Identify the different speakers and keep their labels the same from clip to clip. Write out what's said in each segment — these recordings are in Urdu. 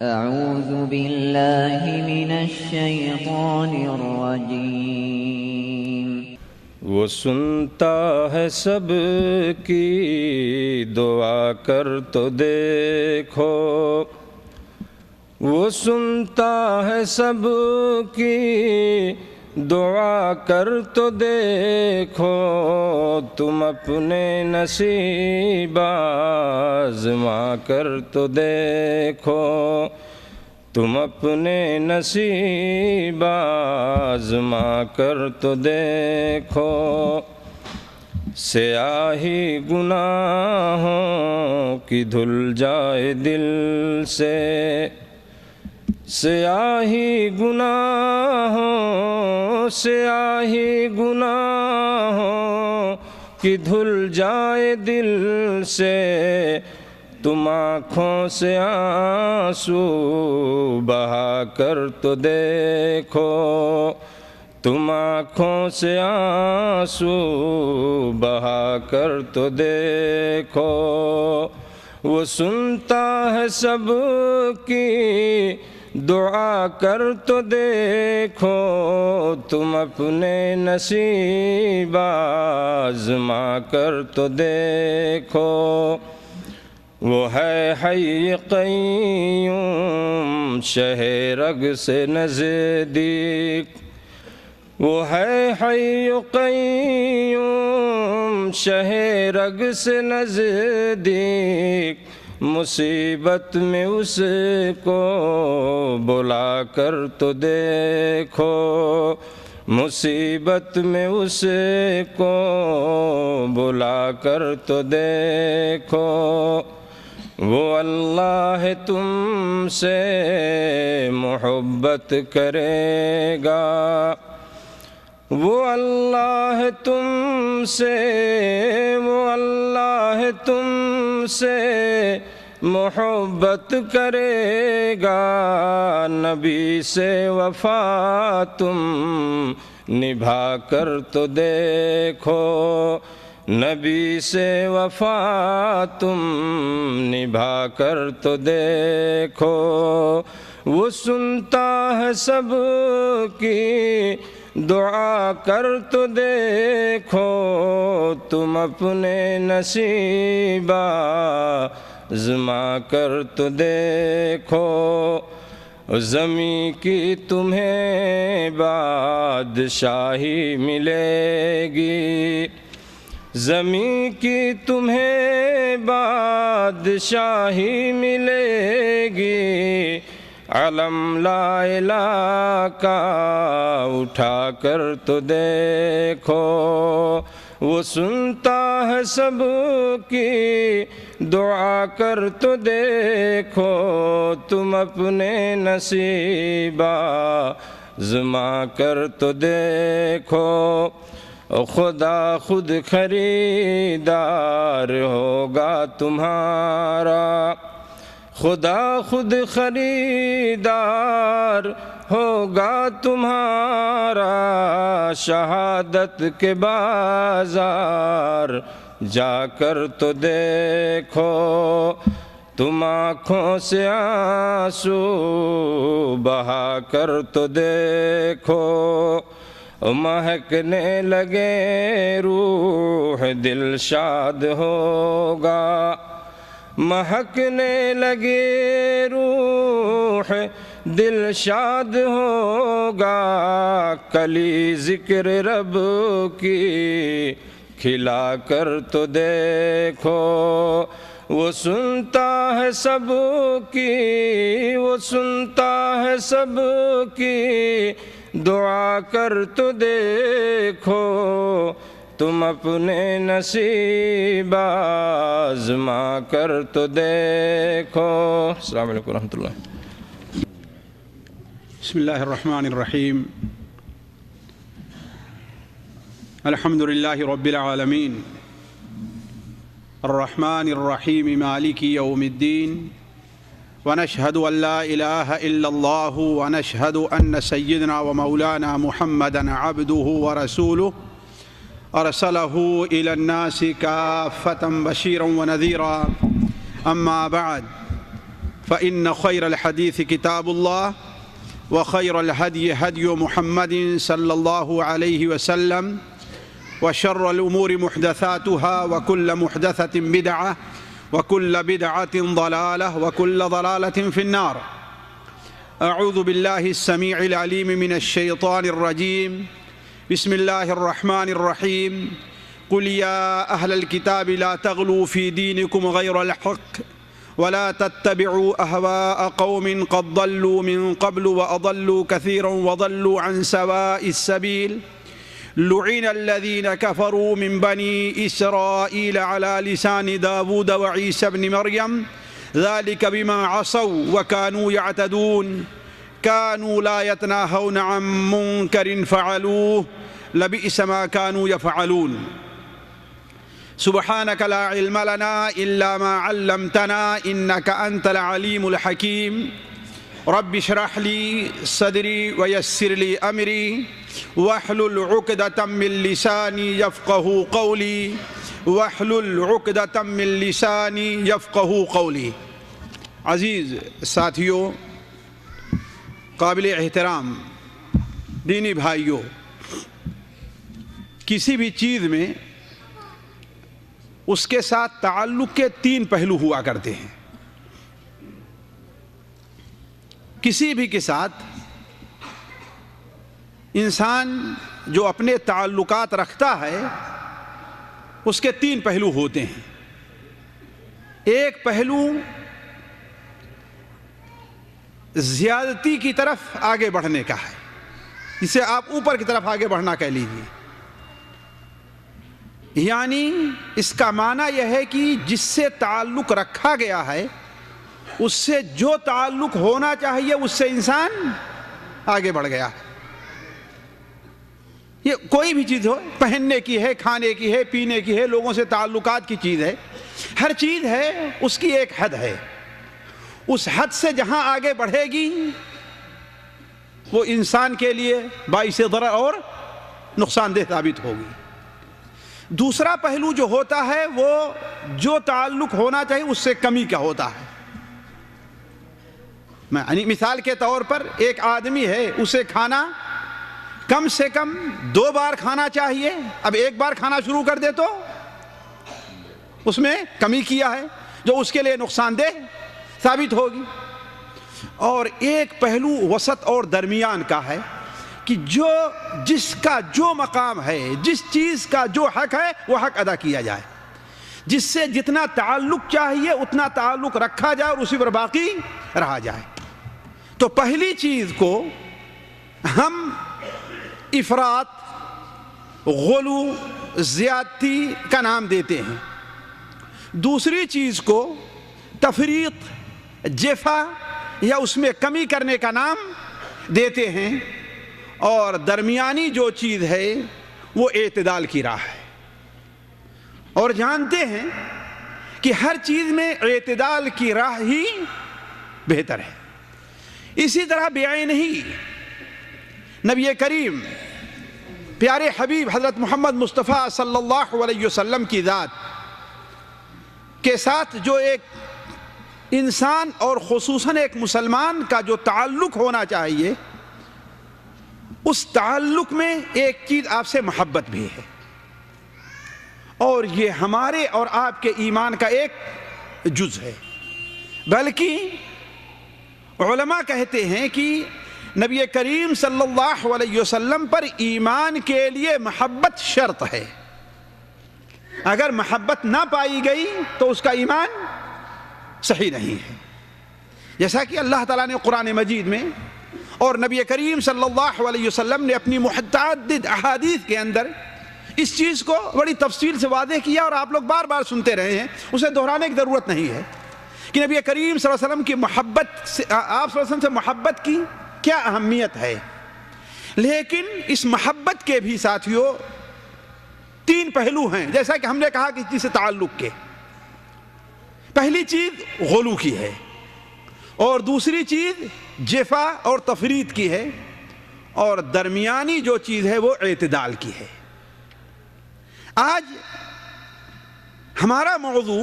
Speaker 1: اعوذ باللہ من الشیطان الرجیم۔
Speaker 2: وہ سنتا ہے سب کی دعا کر تو دیکھو، وہ سنتا ہے سب کی دعا کر تو دیکھو، تم اپنے نصیب آزما کر تو دیکھو، تم اپنے نصیب آزما کر تو دیکھو، سیاہی گناہوں کی دھل جائے دل سے، سیاہی گناہوں کی دھل جائے دل سے، تم آنکھوں سے آنسو بہا کر تو دیکھو، تم آنکھوں سے آنسو بہا کر تو دیکھو، وہ سنتا ہے سب کی دعا کر تو دیکھو، تم اپنے نصیب آزما کر تو دیکھو، وہ ہے حی قیوم شہ رگ سے نزدیک، وہ ہے حی قیوم شہ رگ سے نزدیک، مصیبت میں اس کو بلا کر تو دیکھو، مصیبت میں اس کو بلا کر تو دیکھو، وہ اللہ تم سے محبت کرے گا، وہ اللہ تم سے محبت کرے گا، نبی سے وفا تم نبھا کر تو دیکھو، نبی سے وفا تم نبھا کر تو دیکھو، وہ سنتا ہے سب کی دعا کر تو دیکھو، تم اپنے نصیب آزما کر تو دیکھو، زمین کی تمہیں بادشاہی ملے گی، زمین کی تمہیں بادشاہی ملے گی، علم لا الہ کا اٹھا کر تو دیکھو، وہ سنتا ہے سب کی دعا کر تو دیکھو، تم اپنے نصیب آزما کر تو دیکھو، خدا خود خریدار ہوگا تمہارا، خدا خود خریدار ہوگا تمہارا، شہادت کے بازار جا کر تو دیکھو، تم آنکھوں سے آنسو بہا کر تو دیکھو، مہکنے لگے روح دل شاد ہوگا، مہکنے لگے روح دل شاد ہوگا، کلی ذکر رب کی کھلا کر تو دیکھو، وہ سنتا ہے سب کی، وہ سنتا ہے سب کی دعا کر تو دیکھو، تم اپنے نصیب آزما کر تو دیکھو۔ السلام علیکم ورحمۃ اللہ۔
Speaker 3: بسم اللہ الرحمن الرحیم، الحمد للہ رب العالمین، الرحمن الرحیم مالک یوم الدین، ونشهد ان لا الہ الا اللہ ونشهد ان سیدنا ومولانا محمدا عبده ورسولہ، ارسلہ الی الناس کافۃ بشیرا ونذیرا، اما بعد فإن خير الحديث كتاب الله وخير الهدي هدي محمد صلى الله عليه وسلم وشر الأمور محدثاتها وكل محدثة بدعة وكل بدعة ضلالة وكل ضلالة في النار. أعوذ بالله السميع العليم من الشيطان الرجيم. بسم الله الرحمن الرحيم. قل يا أهل الكتاب لا تغلوا في دينكم غير الحق ولا تتبعوا أهواء قوم قد ضلوا من قبل وأضلوا كثيرا وضلوا عن سواء السبيل. لعن الذين كفروا من بني إسرائيل على لسان داود وعيسى بن مريم ذلك بما عصوا وكانوا يعتدون كانوا لا يتناهون عن منكر فعلوه لبئس ما كانوا يفعلون. سبحانك لا علم لنا إلا ما علمتنا إنك أنت العليم الحكيم. رب اشرح لي صدري ويسر لي أمري واحلل عقدة من لساني يفقه قولي واحلل عقدة من لساني يفقه قولي. عزیز ساتھیوں، قابل احترام دینی بھائیوں، کسی بھی چیز میں اس کے ساتھ تعلق کے تین پہلو ہوا کرتے ہیں. کسی بھی کے ساتھ انسان جو اپنے تعلقات رکھتا ہے اس کے تین پہلو ہوتے ہیں. ایک پہلو زیادتی کی طرف آگے بڑھنے کا ہے، جسے آپ اوپر کی طرف آگے بڑھنا کہہ لیجیے. یعنی اس کا معنی یہ ہے کہ جس سے تعلق رکھا گیا ہے اس سے جو تعلق ہونا چاہیے اس سے انسان آگے بڑھ گیا. یہ کوئی بھی چیز ہو، پہننے کی ہے، کھانے کی ہے، پینے کی ہے، لوگوں سے تعلقات کی چیز ہے، ہر چیز ہے اس کی ایک حد ہے. اس حد سے جہاں آگے بڑھے گی وہ انسان کے لیے باعث ضرر اور نقصان دہ ثابت ہوگی. دوسرا پہلو جو ہوتا ہے وہ جو تعلق ہونا چاہیے اس سے کمی کا ہوتا ہے. یعنی مثال کے طور پر ایک آدمی ہے، اسے کھانا کم سے کم 2 بار کھانا چاہیے، اب 1 بار کھانا شروع کر دے تو اس میں کمی کیا ہے جو اس کے لیے نقصان دہ ثابت ہوگی. اور ایک پہلو وسط اور درمیان کا ہے کہ جس کا جو مقام ہے، جس چیز کا جو حق ہے وہ حق ادا کیا جائے، جس سے جتنا تعلق چاہیے اتنا تعلق رکھا جائے اور اسی پر باقی رہا جائے. تو پہلی چیز کو ہم افراط، غلو، زیادتی کا نام دیتے ہیں. دوسری چیز کو تفریط، جفا یا اس میں کمی کرنے کا نام دیتے ہیں. اور درمیانی جو چیز ہے وہ اعتدال کی راہ ہے. اور جانتے ہیں کہ ہر چیز میں اعتدال کی راہ ہی بہتر ہے. اسی طرح بعین ہی نبی کریم پیارے حبیب حضرت محمد مصطفیٰ صلی اللہ علیہ وسلم کی ذات کے ساتھ جو ایک انسان اور خصوصاً ایک مسلمان کا جو تعلق ہونا چاہیے، اس تعلق میں ایک چیز آپ سے محبت بھی ہے. اور یہ ہمارے اور آپ کے ایمان کا ایک جز ہے. بلکہ علماء کہتے ہیں کہ نبی کریم صلی اللہ علیہ وسلم پر ایمان کے لیے محبت شرط ہے. اگر محبت نہ پائی گئی تو اس کا ایمان صحیح نہیں ہے. جیسا کہ اللہ تعالیٰ نے قرآن مجید میں اور نبی کریم صلی اللہ علیہ وسلم نے اپنی متعدد احادیث کے اندر اس چیز کو بڑی تفصیل سے واضح کیا، اور آپ لوگ بار بار سنتے رہے ہیں، اسے دہرانے کی ضرورت نہیں ہے کہ نبی کریم صلی اللہ علیہ وسلم کی محبت سے، آپ صلی اللہ علیہ وسلم سے محبت کی کیا اہمیت ہے. لیکن اس محبت کے بھی ساتھیوں 3 پہلو ہیں، جیسا کہ ہم نے کہا کہ اس سے تعلق کے. پہلی چیز غلو کی ہے، اور دوسری چیز جفا اور تفرید کی ہے، اور درمیانی جو چیز ہے وہ اعتدال کی ہے. آج ہمارا موضوع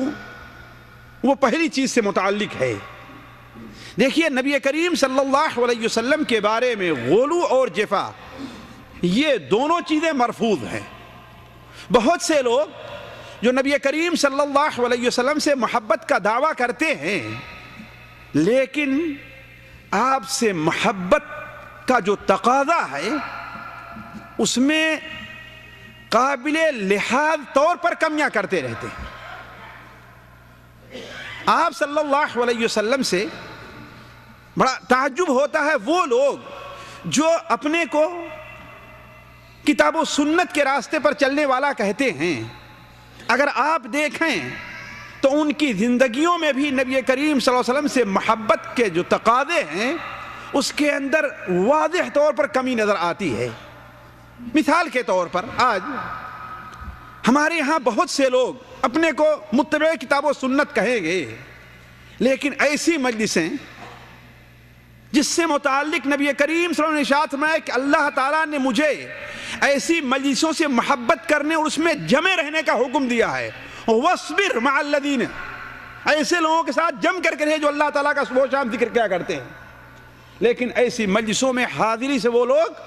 Speaker 3: وہ پہلی چیز سے متعلق ہے دیکھیے نبی کریم صلی اللہ علیہ وسلم کے بارے میں غلو اور جفا یہ دونوں چیزیں مرفوض ہیں. بہت سے لوگ جو نبی کریم صلی اللہ علیہ وسلم سے محبت کا دعویٰ کرتے ہیں لیکن آپ سے محبت کا جو تقاضا ہے اس میں قابل لحاظ طور پر کمیاں کرتے رہتے ہیں. آپ صلی اللہ علیہ وسلم سے بڑا تعجب ہوتا ہے وہ لوگ جو اپنے کو کتاب و سنت کے راستے پر چلنے والا کہتے ہیں. اگر آپ دیکھیں تو ان کی زندگیوں میں بھی نبی کریم صلی اللہ علیہ وسلم سے محبت کے جو تقاضے ہیں اس کے اندر واضح طور پر کمی نظر آتی ہے. مثال کے طور پر آج ہمارے ہاں بہت سے لوگ اپنے کو متبع کتاب و سنت کہیں گے لیکن ایسی مجلسیں جس سے متعلق نبی کریم صلی اللہ علیہ وسلم نے ارشاد فرمایا کہ اللہ تعالیٰ نے مجھے ایسی مجلسوں سے محبت کرنے اور اس میں جمے رہنے کا حکم دیا ہے. وَاصْبِرْ مَعَ الَّذِينَ ایسے لوگوں کے ساتھ جم کر کے رہے جو اللہ تعالیٰ کا صبح و شام ذکر کیا کرتے ہیں لیکن ایسی مجلسوں میں حاضری سے وہ لوگ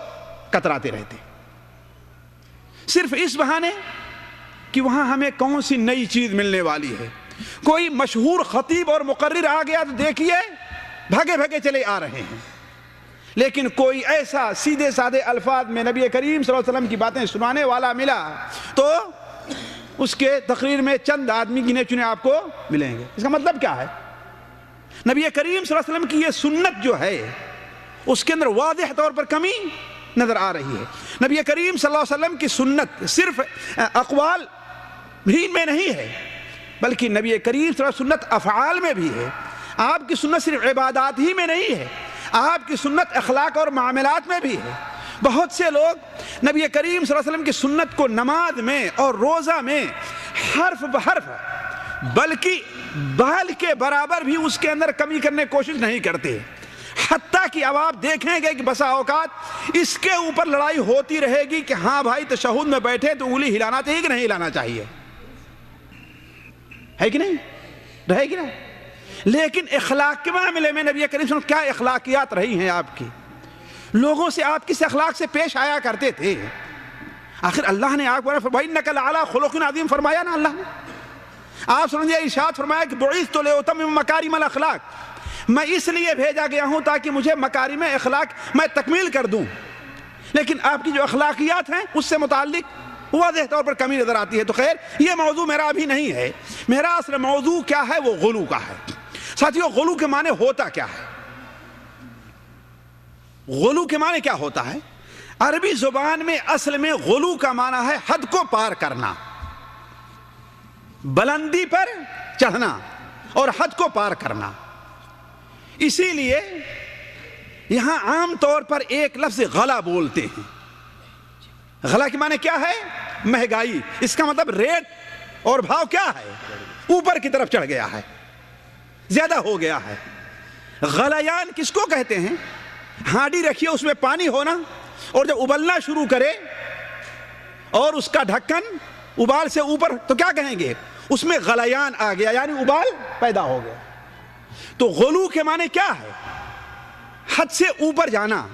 Speaker 3: کتراتے رہتے صرف اس بہانے کہ وہاں ہمیں کون سی نئی چیز ملنے والی ہے. کوئی مشہور خطیب اور مقرر آ گیا تو دیکھیے بھاگے بھاگے چلے آ رہے ہیں لیکن کوئی ایسا سیدھے سادھے الفاظ میں نبی کریم صلی اللہ علیہ وسلم کی باتیں سنانے والا ملا تو اس کے تقریر میں چند آدمی گنے چنے آپ کو ملیں گے. اس کا مطلب کیا ہے؟ نبی کریم صلی اللہ علیہ وسلم کی یہ سنت جو ہے اس کے اندر واضح طور پر کمی نظر آ رہی ہے. نبی کریم صلی اللہ علیہ وسلم کی سنت صرف اقوال ہی میں نہیں ہے بلکہ نبی کریم صلی اللہ علیہ وسلم سنت افعال میں بھی ہے. آپ کی سنت صرف عبادات ہی میں نہیں ہے آپ کی سنت اخلاق اور معاملات میں بھی ہے. بہت سے لوگ نبی کریم صلی اللہ علیہ وسلم کی سنت کو نماز میں اور روزہ میں حرف بحرف بلکہ بال کے برابر بھی اس کے اندر کمی کرنے کی کوشش نہیں کرتے. حتیٰ کہ اب آپ دیکھیں گے کہ بسا اوقات اس کے اوپر لڑائی ہوتی رہے گی کہ ہاں بھائی تشہد میں بیٹھے تو انگلی ہلانا چاہیے کہ نہیں ہلانا چاہیے, ہے کہ نہیں, رہے گی نا. لیکن اخلاق کے معاملے میں نبی کریم صلی اللہ علیہ وسلم کیا اخلاقیات رہی ہیں آپ کی, لوگوں سے آپ کس اخلاق سے پیش آیا کرتے تھے. آخر اللہ نے آپ کو فرمایا انک لعلی خلق عظیم فرمایا نا اللہ نے. آپ سمجھے ارشاد فرمایا کہ بعثت لأتمم مکارم الاخلاق, میں اس لیے بھیجا گیا ہوں تاکہ مجھے مکارم اخلاق میں تکمیل کر دوں. لیکن آپ کی جو اخلاقیات ہیں اس سے متعلق واضح طور پر کمی نظر آتی ہے. تو خیر یہ موضوع میرا ابھی نہیں ہے, میرا اصل موضوع کیا ہے وہ غلو کا ہے. ساتھیو غلو کے معنی ہوتا کیا ہے؟ غلو کے معنی کیا ہوتا ہے؟ عربی زبان میں اصل میں غلو کا معنی ہے حد کو پار کرنا, بلندی پر چڑھنا اور حد کو پار کرنا. اسی لیے یہاں عام طور پر ایک لفظ غلا بولتے ہیں. غلا کے معنی کیا ہے؟ مہنگائی. اس کا مطلب ریٹ اور بھاؤ کیا ہے؟ اوپر کی طرف چڑھ گیا ہے, زیادہ ہو گیا ہے. غلیان کس کو کہتے ہیں؟ ہانڈی رکھیے اس میں پانی ہونا اور جب ابلنا شروع کرے اور اس کا ڈھکن ابال سے اوپر تو کیا کہیں گے؟ اس میں غلیان آ گیا, یعنی ابال پیدا ہو گیا. تو غلو کے معنی کیا ہے؟ حد سے اوپر جانا,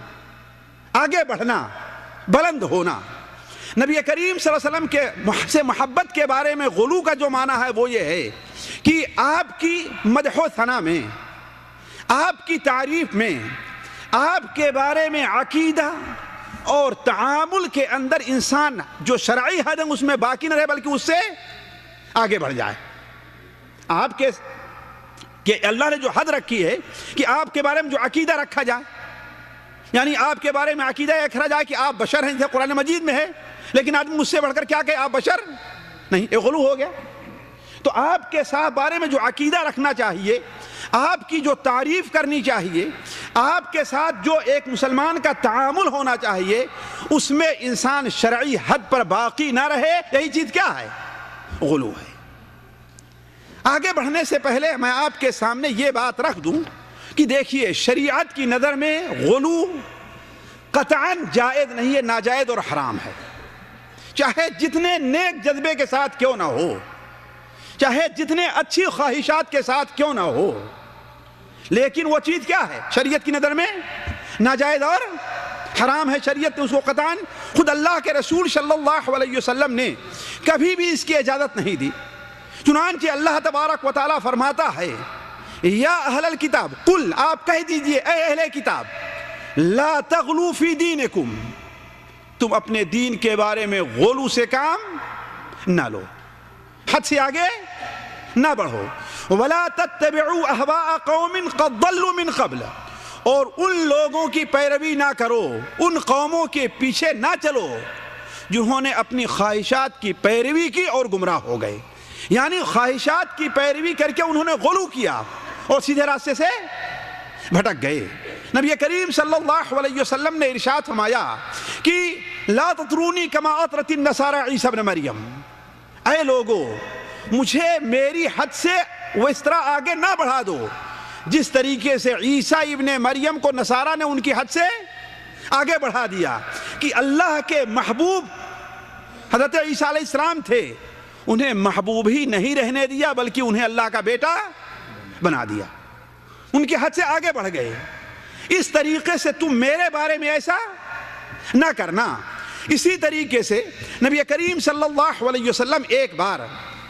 Speaker 3: آگے بڑھنا, بلند ہونا. نبی کریم صلی اللہ علیہ وسلم سے محبت کے بارے میں غلو کا جو معنی ہے وہ یہ ہے کہ آپ کی مدح و ثنا میں, آپ کی تعریف میں, آپ کے بارے میں عقیدہ اور تعامل کے اندر انسان جو شرعی حد ہے اس میں باقی نہ رہے بلکہ اس سے آگے بڑھ جائے. آپ کے کہ اللہ نے جو حد رکھی ہے کہ آپ کے بارے میں جو عقیدہ رکھا جائے, یعنی آپ کے بارے میں عقیدہ یہ رکھا جائے کہ آپ بشر ہیں, جیسے قرآن مجید میں ہے, لیکن آدمی مجھ سے بڑھ کر کیا کہ آپ بشر نہیں, یہ غلو ہو گیا. تو آپ کے ساتھ بارے میں جو عقیدہ رکھنا چاہیے, آپ کی جو تعریف کرنی چاہیے, آپ کے ساتھ جو ایک مسلمان کا تعامل ہونا چاہیے, اس میں انسان شرعی حد پر باقی نہ رہے, یہی چیز کیا ہے؟ غلو ہے. آگے بڑھنے سے پہلے میں آپ کے سامنے یہ بات رکھ دوں کہ دیکھیے شریعت کی نظر میں غلو قطعاً جائز نہیں ہے, ناجائز اور حرام ہے. چاہے جتنے نیک جذبے کے ساتھ کیوں نہ ہو, چاہے جتنے اچھی خواہشات کے ساتھ کیوں نہ ہو, لیکن وہ چیز کیا ہے شریعت کی نظر میں ناجائز اور حرام ہے. شریعت نے اس کو قطعاً، خود اللہ کے رسول صلی اللہ علیہ وسلم نے کبھی بھی اس کی اجازت نہیں دی. چنانچہ اللہ تبارک و تعالیٰ فرماتا ہے یا اہل الکتاب قل، آپ کہہ دیجئے اے اہل کتاب، لا تغلو فی دینکم، تم اپنے دین کے بارے میں غلو سے کام نہ لو، حد سے آگے نہ بڑھو. ولا تتبعوا اہواء قوم قد ضلوا من قبل، اور ان لوگوں کی پیروی نہ کرو، ان قوموں کے پیچھے نہ چلو جنہوں نے اپنی خواہشات کی پیروی کی اور گمراہ ہو گئے. یعنی خواہشات کی پیروی کر کے انہوں نے غلو کیا اور سیدھے راستے سے بھٹک گئے. نبی کریم صلی اللہ علیہ وسلم نے ارشاد فرمایا کہ لا تطرونی کما اطرت النصارى عیسی ابن مریم، اے لوگو مجھے میری حد سے وہ اس طرح آگے نہ بڑھا دو جس طریقے سے عیسیٰ ابن مریم کو نصارہ نے ان کی حد سے آگے بڑھا دیا. کہ اللہ کے محبوب حضرت عیسیٰ علیہ السلام تھے، انہیں محبوب ہی نہیں رہنے دیا بلکہ انہیں اللہ کا بیٹا بنا دیا، ان کی حد سے آگے بڑھ گئے. اس طریقے سے تم میرے بارے میں ایسا نہ کرنا. اسی طریقے سے نبی کریم صلی اللہ علیہ وسلم ایک بار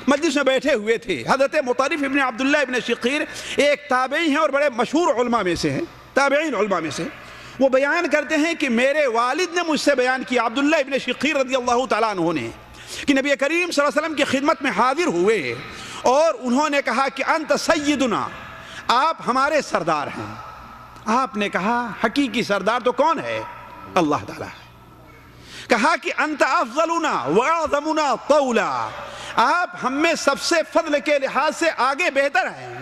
Speaker 3: مجلس میں بیٹھے ہوئے تھے. حضرت مطرف ابن عبداللہ ابن شقیر ایک تابعی ہیں اور بڑے مشہور علماء میں سے ہیں، تابعین علماء میں سے. وہ بیان کرتے ہیں کہ میرے والد نے مجھ سے بیان کیا، عبداللہ ابن شقیر رضی اللہ تعالیٰ عنہ نے، کہ نبی کریم صلی اللہ علیہ وسلم کی خدمت میں حاضر ہوئے اور انہوں نے کہا کہ انت سیدنا، آپ ہمارے سردار ہیں. آپ نے کہا حقیقی سردار تو کون ہے؟ اللہ تعالیٰ. کہا کہ انت افضلنا واعظمنا طولا، آپ ہم میں سب سے فضل کے لحاظ سے آگے بہتر ہیں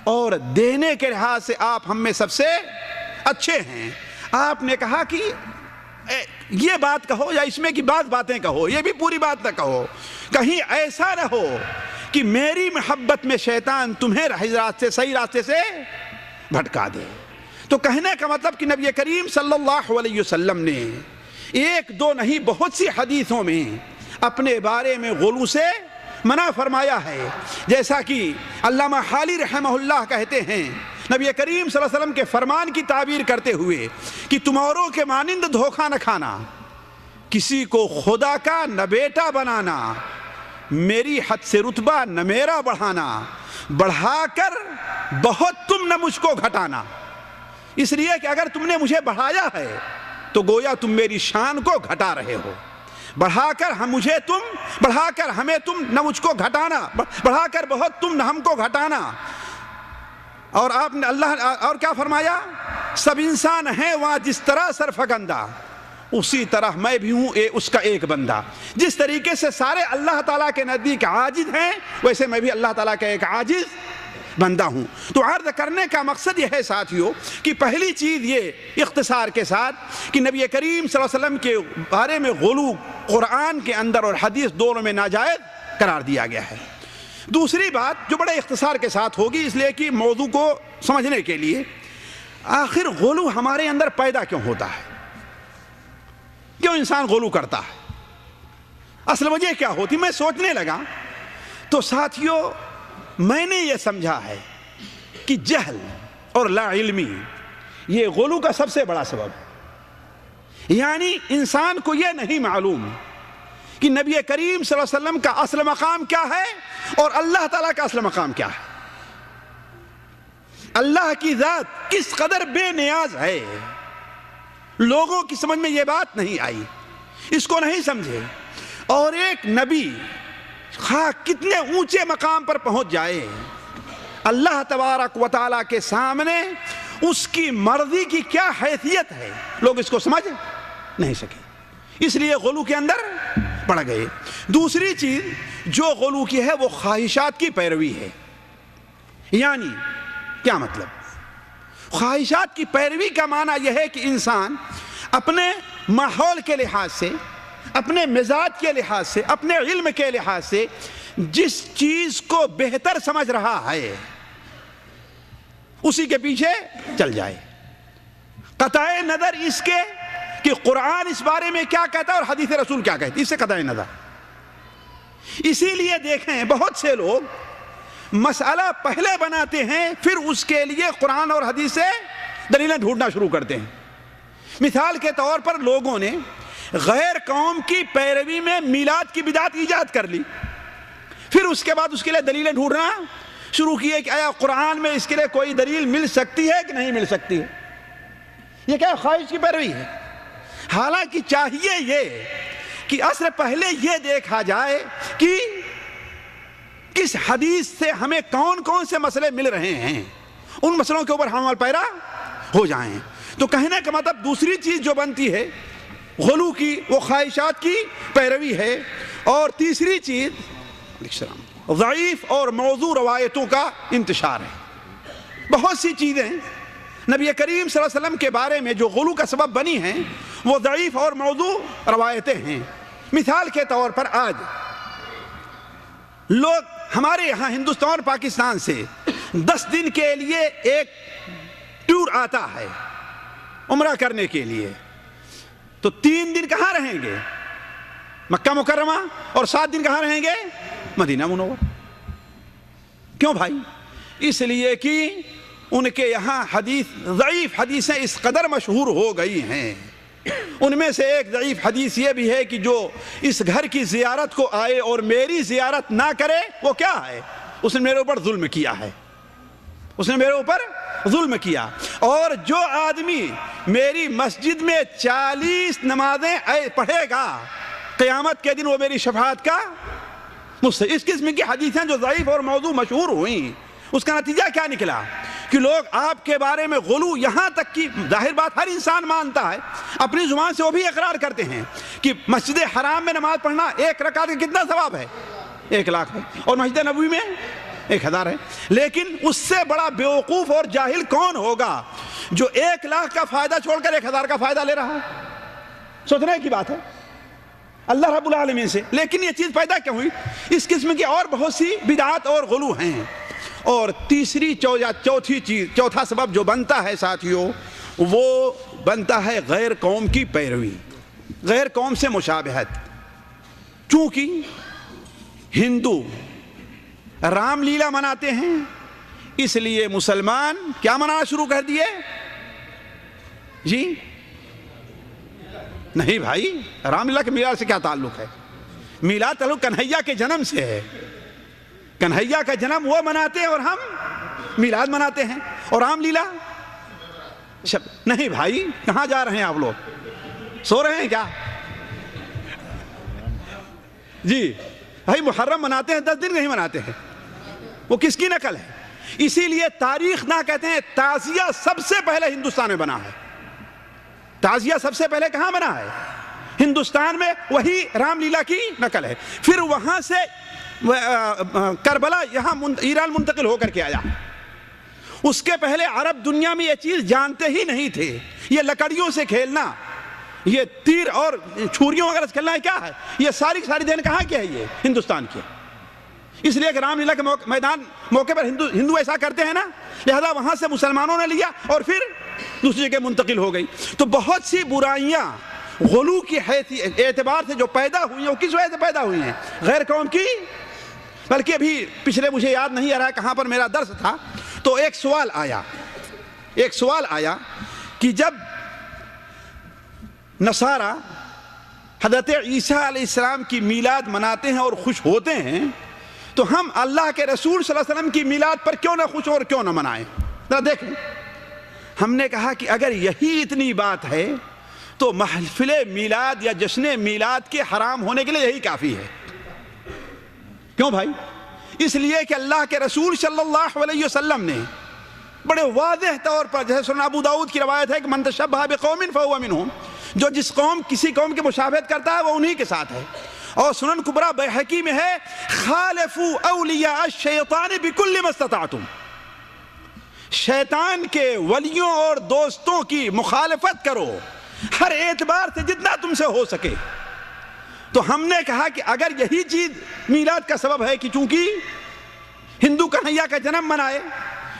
Speaker 3: اور دینے کے لحاظ سے آپ ہم میں سب سے اچھے ہیں. آپ نے کہا کہ یہ بات کہو یا اس میں کی باتیں کہو، یہ بھی پوری بات نہ کہو، کہیں ایسا نہ ہو کہ میری محبت میں شیطان تمہیں صحیح راستے سے بھٹکا دے. تو کہنے کا مطلب کہ نبی کریم صلی اللہ علیہ وسلم نے ایک دو نہیں بہت سی حدیثوں میں اپنے بارے میں غلو سے منع فرمایا ہے. جیسا کہ علامہ حالی رحمہ اللہ کہتے ہیں نبی کریم صلی اللہ علیہ وسلم کے فرمان کی تعبیر کرتے ہوئے کہ تمہاروں کے مانند دھوکہ نہ کھانا، کسی کو خدا کا نہ بیٹا بنانا، میری حد سے رتبہ نہ میرا بڑھانا، بڑھا کر بہت تم نہ مجھ کو گھٹانا. اس لیے کہ اگر تم نے مجھے بڑھایا ہے تو گویا تم میری شان کو گھٹا رہے ہو. بڑھا کر ہمیں تم نہ مجھ کو گھٹانا، بڑھا کر بہت تم نہ ہم کو گھٹانا. اور آپ نے اللہ اور کیا فرمایا؟ سب انسان ہیں وہاں جس طرح سرفگندہ، اسی طرح میں بھی ہوں اس کا ایک بندہ. جس طریقے سے سارے اللہ تعالیٰ کے نزدیک عاجز ہیں ویسے میں بھی اللہ تعالیٰ کا ایک عاجز بندہ ہوں. تو عرض کرنے کا مقصد یہ ہے ساتھیو کہ پہلی چیز یہ اختصار کے ساتھ کہ نبی کریم صلی اللہ علیہ وسلم کے بارے میں غلو قرآن کے اندر اور حدیث دونوں میں ناجائز قرار دیا گیا ہے. دوسری بات جو بڑے اختصار کے ساتھ ہوگی اس لیے کہ موضوع کو سمجھنے کے لیے، آخر غلو ہمارے اندر پیدا کیوں ہوتا ہے؟ کیوں انسان غلو کرتا ہے؟ اصل وجہ کیا ہوتی؟ میں سوچنے لگا تو ساتھیو میں نے یہ سمجھا ہے کہ جہل اور لا علمی یہ غلو کا سب سے بڑا سبب ہے. یعنی انسان کو یہ نہیں معلوم کہ نبی کریم صلی اللہ علیہ وسلم کا اصل مقام کیا ہے اور اللہ تعالیٰ کا اصل مقام کیا ہے. اللہ کی ذات کس قدر بے نیاز ہے. لوگوں کی سمجھ میں یہ بات نہیں آئی، اس کو نہیں سمجھے. اور ایک نبی خواہ کتنے اونچے مقام پر پہنچ جائے، اللہ تبارک و تعالیٰ کے سامنے اس کی مرضی کی کیا حیثیت ہے، لوگ اس کو سمجھ نہیں سکے، اس لیے غلو کے اندر پڑ گئے. دوسری چیز جو غلو کی ہے وہ خواہشات کی پیروی ہے. یعنی کیا مطلب؟ خواہشات کی پیروی کا معنی یہ ہے کہ انسان اپنے ماحول کے لحاظ سے، اپنے مزاج کے لحاظ سے، اپنے علم کے لحاظ سے جس چیز کو بہتر سمجھ رہا ہے اسی کے پیچھے چل جائے، قطع نظر اس کے کہ قرآن اس بارے میں کیا کہتا ہے اور حدیث رسول کیا کہتی ہے، اس سے قطع نظر. اسی لیے دیکھیں بہت سے لوگ مسئلہ پہلے بناتے ہیں، پھر اس کے لیے قرآن اور حدیث سے دلیلیں ڈھونڈنا شروع کرتے ہیں۔ مثال کے طور پر لوگوں نے غیر قوم کی پیروی میں میلاد کی بدعت ایجاد کر لی، پھر اس کے بعد اس کے لیے دلیلیں ڈھونڈنا شروع کیے کہ آیا قرآن میں اس کے لیے کوئی دلیل مل سکتی ہے کہ نہیں مل سکتی ہے۔ یہ کیا خواہش کی پیروی ہے؟ حالانکہ چاہیے یہ کہ اصل پہلے یہ دیکھا جائے کہ کس حدیث سے ہمیں کون کون سے مسئلے مل رہے ہیں، ان مسئلوں کے اوپر ہم عمل پیرا ہو جائیں۔ تو کہنے کا مطلب دوسری چیز جو بنتی ہے غلو کی، وہ خواہشات کی پیروی ہے، اور تیسری چیز ضعیف اور موضوع روایتوں کا انتشار ہے۔ بہت سی چیزیں نبی کریم صلی اللہ علیہ وسلم کے بارے میں جو غلو کا سبب بنی ہیں وہ ضعیف اور موضوع روایتیں ہیں۔ مثال کے طور پر آج لوگ ہمارے یہاں ہندوستان اور پاکستان سے 10 دن کے لیے ایک ٹور آتا ہے عمرہ کرنے کے لیے، تو 3 دن کہاں رہیں گے؟ مکہ مکرمہ، اور 7 دن کہاں رہیں گے؟ مدینہ منورہ۔ کیوں بھائی؟ اس لیے کہ ان کے یہاں ضعیف حدیثیں اس قدر مشہور ہو گئی ہیں۔ ان میں سے ایک ضعیف حدیث یہ بھی ہے کہ جو اس گھر کی زیارت کو آئے اور میری زیارت نہ کرے وہ کیا ہے؟ اس نے میرے اوپر ظلم کیا ہے، اس نے میرے اوپر ظلم کیا۔ اور جو آدمی میری مسجد میں 40 نمازیں پڑھے گا قیامت کے دن وہ میری شفاعت کا مستحق۔ اس قسم کی حدیثیں جو ضعیف اور موضوع مشہور ہوئیں، اس کا نتیجہ کیا نکلا کہ لوگ آپ کے بارے میں غلو، یہاں تک کہ ظاہر بات ہر انسان مانتا ہے، اپنی زبان سے وہ بھی اقرار کرتے ہیں کہ مسجد حرام میں نماز پڑھنا 1 رکعت کا کتنا ثواب ہے؟ 1 لاکھ ہے، اور مسجد نبوی میں 1000 ہے۔ لیکن اس سے بڑا بیوقوف اور جاہل کون ہوگا جو 1 لاکھ کا فائدہ چھوڑ کر 1000 کا فائدہ لے رہا ہے؟ سوچنے کی بات ہے اللہ رب العالمین سے۔ لیکن یہ چیز پیدا کیوں ہوئی؟ اس قسم کی اور بہت سی بدعات اور غلو ہیں۔ اور چوتھا سبب جو بنتا ہے ساتھیوں، وہ بنتا ہے غیر قوم کی پیروی، غیر قوم سے مشابہت۔ چونکہ ہندو رام لیلا مناتے ہیں، اس لیے مسلمان کیا منانا شروع کر دیے؟ جی نہیں بھائی، رام لیلا کے میلاد سے کیا تعلق ہے؟ میلاد تعلق کنہیا کے جنم سے ہے۔ کنہیا کا جنم وہ مناتے ہیں اور ہم میلاد مناتے ہیں، اور رام لیلا نہیں بھائی۔ کہاں جا رہے ہیں آپ لوگ؟ سو رہے ہیں کیا؟ جی بھائی، محرم مناتے ہیں 10 دن نہیں مناتے ہیں، وہ کس کی نقل ہے؟ اسی لیے تاریخ نہ کہتے ہیں، تعزیہ سب سے پہلے ہندوستان میں بنا ہے۔ تعزیہ سب سے پہلے کہاں بنا ہے؟ ہندوستان میں، وہی رام لیلا کی نقل ہے۔ پھر وہاں سے کربلا یہاں ایران منتقل ہو کر کے آیا۔ اس کے پہلے عرب دنیا میں یہ چیز جانتے ہی نہیں تھے۔ یہ لکڑیوں سے کھیلنا، یہ تیر اور چھریوں وغیرہ سے کھیلنا کیا ہے؟ یہ ساری دین کہاں کی ہے؟ یہ ہندوستان کی ہے۔ اس لیے کہ رام لیلا کے موقع پر ہندو ایسا کرتے ہیں نا، لہذا وہاں سے مسلمانوں نے لیا اور پھر دوسری جگہ منتقل ہو گئی۔ تو بہت سی برائیاں غلو کی اعتبار سے جو پیدا ہوئی ہیں، وہ کس وجہ سے پیدا ہوئی ہیں؟ غیر قوم کی۔ بلکہ ابھی پچھلے مجھے یاد نہیں آ رہا ہے کہاں پر میرا درس تھا، تو ایک سوال آیا کہ جب نصارہ حضرت عیسیٰ علیہ السلام کی میلاد مناتے ہیں اور خوش ہوتے ہیں، تو ہم اللہ کے رسول صلی اللہ علیہ وسلم کی میلاد پر کیوں نہ خوش اور کیوں نہ منائیں؟ ذرا دیکھیں۔ ہم نے کہا کہ اگر یہی اتنی بات ہے تو محفل میلاد یا جشن میلاد کے حرام ہونے کے لیے یہی کافی ہے۔ کیوں بھائی؟ اس لیے کہ اللہ کے رسول صلی اللہ علیہ وسلم نے بڑے واضح طور پر، جیسے سنن ابو داؤد کی روایت ہے کہ من تشبہ بقوم فہو منہم، جو کسی قوم کی مشابہت کرتا ہے وہ انہی کے ساتھ ہے۔ اور سنن کبریٰ بیہقی میں ہے خالفوا اولیاء الشیطان بکل ما استطعتم، شیطان کے ولیوں اور دوستوں کی مخالفت کرو ہر اعتبار سے جتنا تم سے ہو سکے۔ تو ہم نے کہا کہ اگر یہی چیز میلاد کا سبب ہے کہ چونکہ ہندو کنہیا کا جنم منائے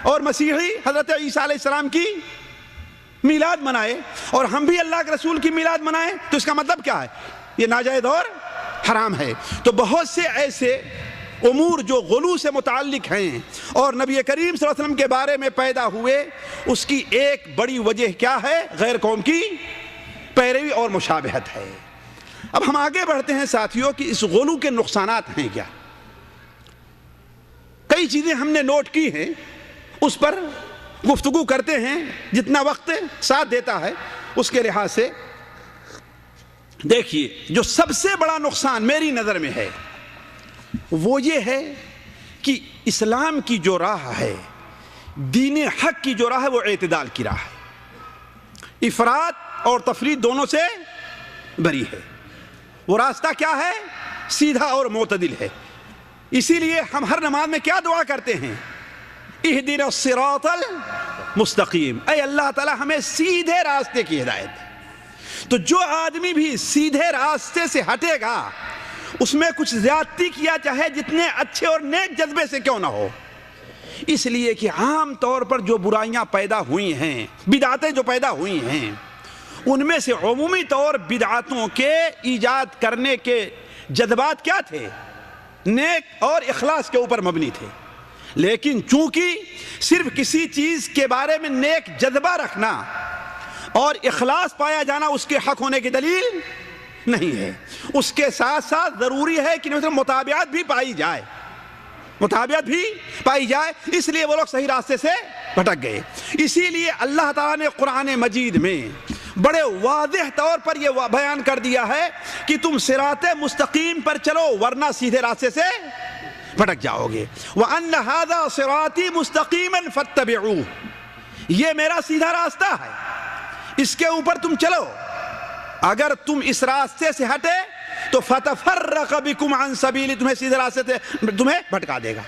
Speaker 3: اور مسیحی حضرت عیسیٰ علیہ السلام کی میلاد منائے، اور ہم بھی اللہ کے رسول کی میلاد منائیں، تو اس کا مطلب کیا ہے؟ یہ ناجائز اور حرام ہے۔ تو بہت سے ایسے امور جو غلو سے متعلق ہیں اور نبی کریم صلی اللہ علیہ وسلم کے بارے میں پیدا ہوئے، اس کی ایک بڑی وجہ کیا ہے؟ غیر قوم کی پیروی اور مشابہت ہے۔ اب ہم آگے بڑھتے ہیں ساتھیوں کہ اس غلو کے نقصانات ہیں کیا۔ کئی چیزیں ہم نے نوٹ کی ہیں، اس پر گفتگو کرتے ہیں جتنا وقت ساتھ دیتا ہے اس کے لحاظ سے۔ دیکھیے، جو سب سے بڑا نقصان میری نظر میں ہے وہ یہ ہے کہ اسلام کی جو راہ ہے، دین حق کی جو راہ ہے، وہ اعتدال کی راہ ہے، افراط اور تفریط دونوں سے بری ہے۔ وہ راستہ کیا ہے؟ سیدھا اور معتدل ہے۔ اسی لیے ہم ہر نماز میں کیا دعا کرتے ہیں؟ اہدنا الصراط المستقیم، اے اللہ تعالی ہمیں سیدھے راستے کی ہدایت دے۔ تو جو آدمی بھی سیدھے راستے سے ہٹے گا، اس میں کچھ زیادتی کیا چاہے جتنے اچھے اور نیک جذبے سے کیوں نہ ہو، اس لیے کہ عام طور پر جو برائیاں پیدا ہوئی ہیں، بدعتیں جو پیدا ہوئی ہیں، ان میں سے عمومی طور بدعتوں کے ایجاد کرنے کے جذبات کیا تھے؟ نیک اور اخلاص کے اوپر مبنی تھے۔ لیکن چونکہ صرف کسی چیز کے بارے میں نیک جذبہ رکھنا اور اخلاص پایا جانا اس کے حق ہونے کی دلیل نہیں ہے، اس کے ساتھ ساتھ ضروری ہے کہ مطابعت بھی پائی جائے، مطابعت بھی پائی جائے۔ اس لیے وہ لوگ صحیح راستے سے بھٹک گئے۔ اسی لیے اللہ تعالیٰ نے قرآن مجید میں بڑے واضح طور پر یہ بیان کر دیا ہے کہ تم صراط مستقیم پر چلو ورنہ سیدھے راستے سے بھٹک جاؤ گے۔ وَأَنَّ هَذَا صِرَاطِي مُسْتَقِيمًا فَاتَّبِعُوهُ، یہ میرا سیدھا راستہ ہے، اس کے اوپر تم چلو۔ اگر تم اس راستے سے ہٹے تو فَتَفَرَّقَ بِكُمْ عَنْ سَبِيلِ، تمہیں سیدھے راستے سے تمہیں بھٹکا دے گا۔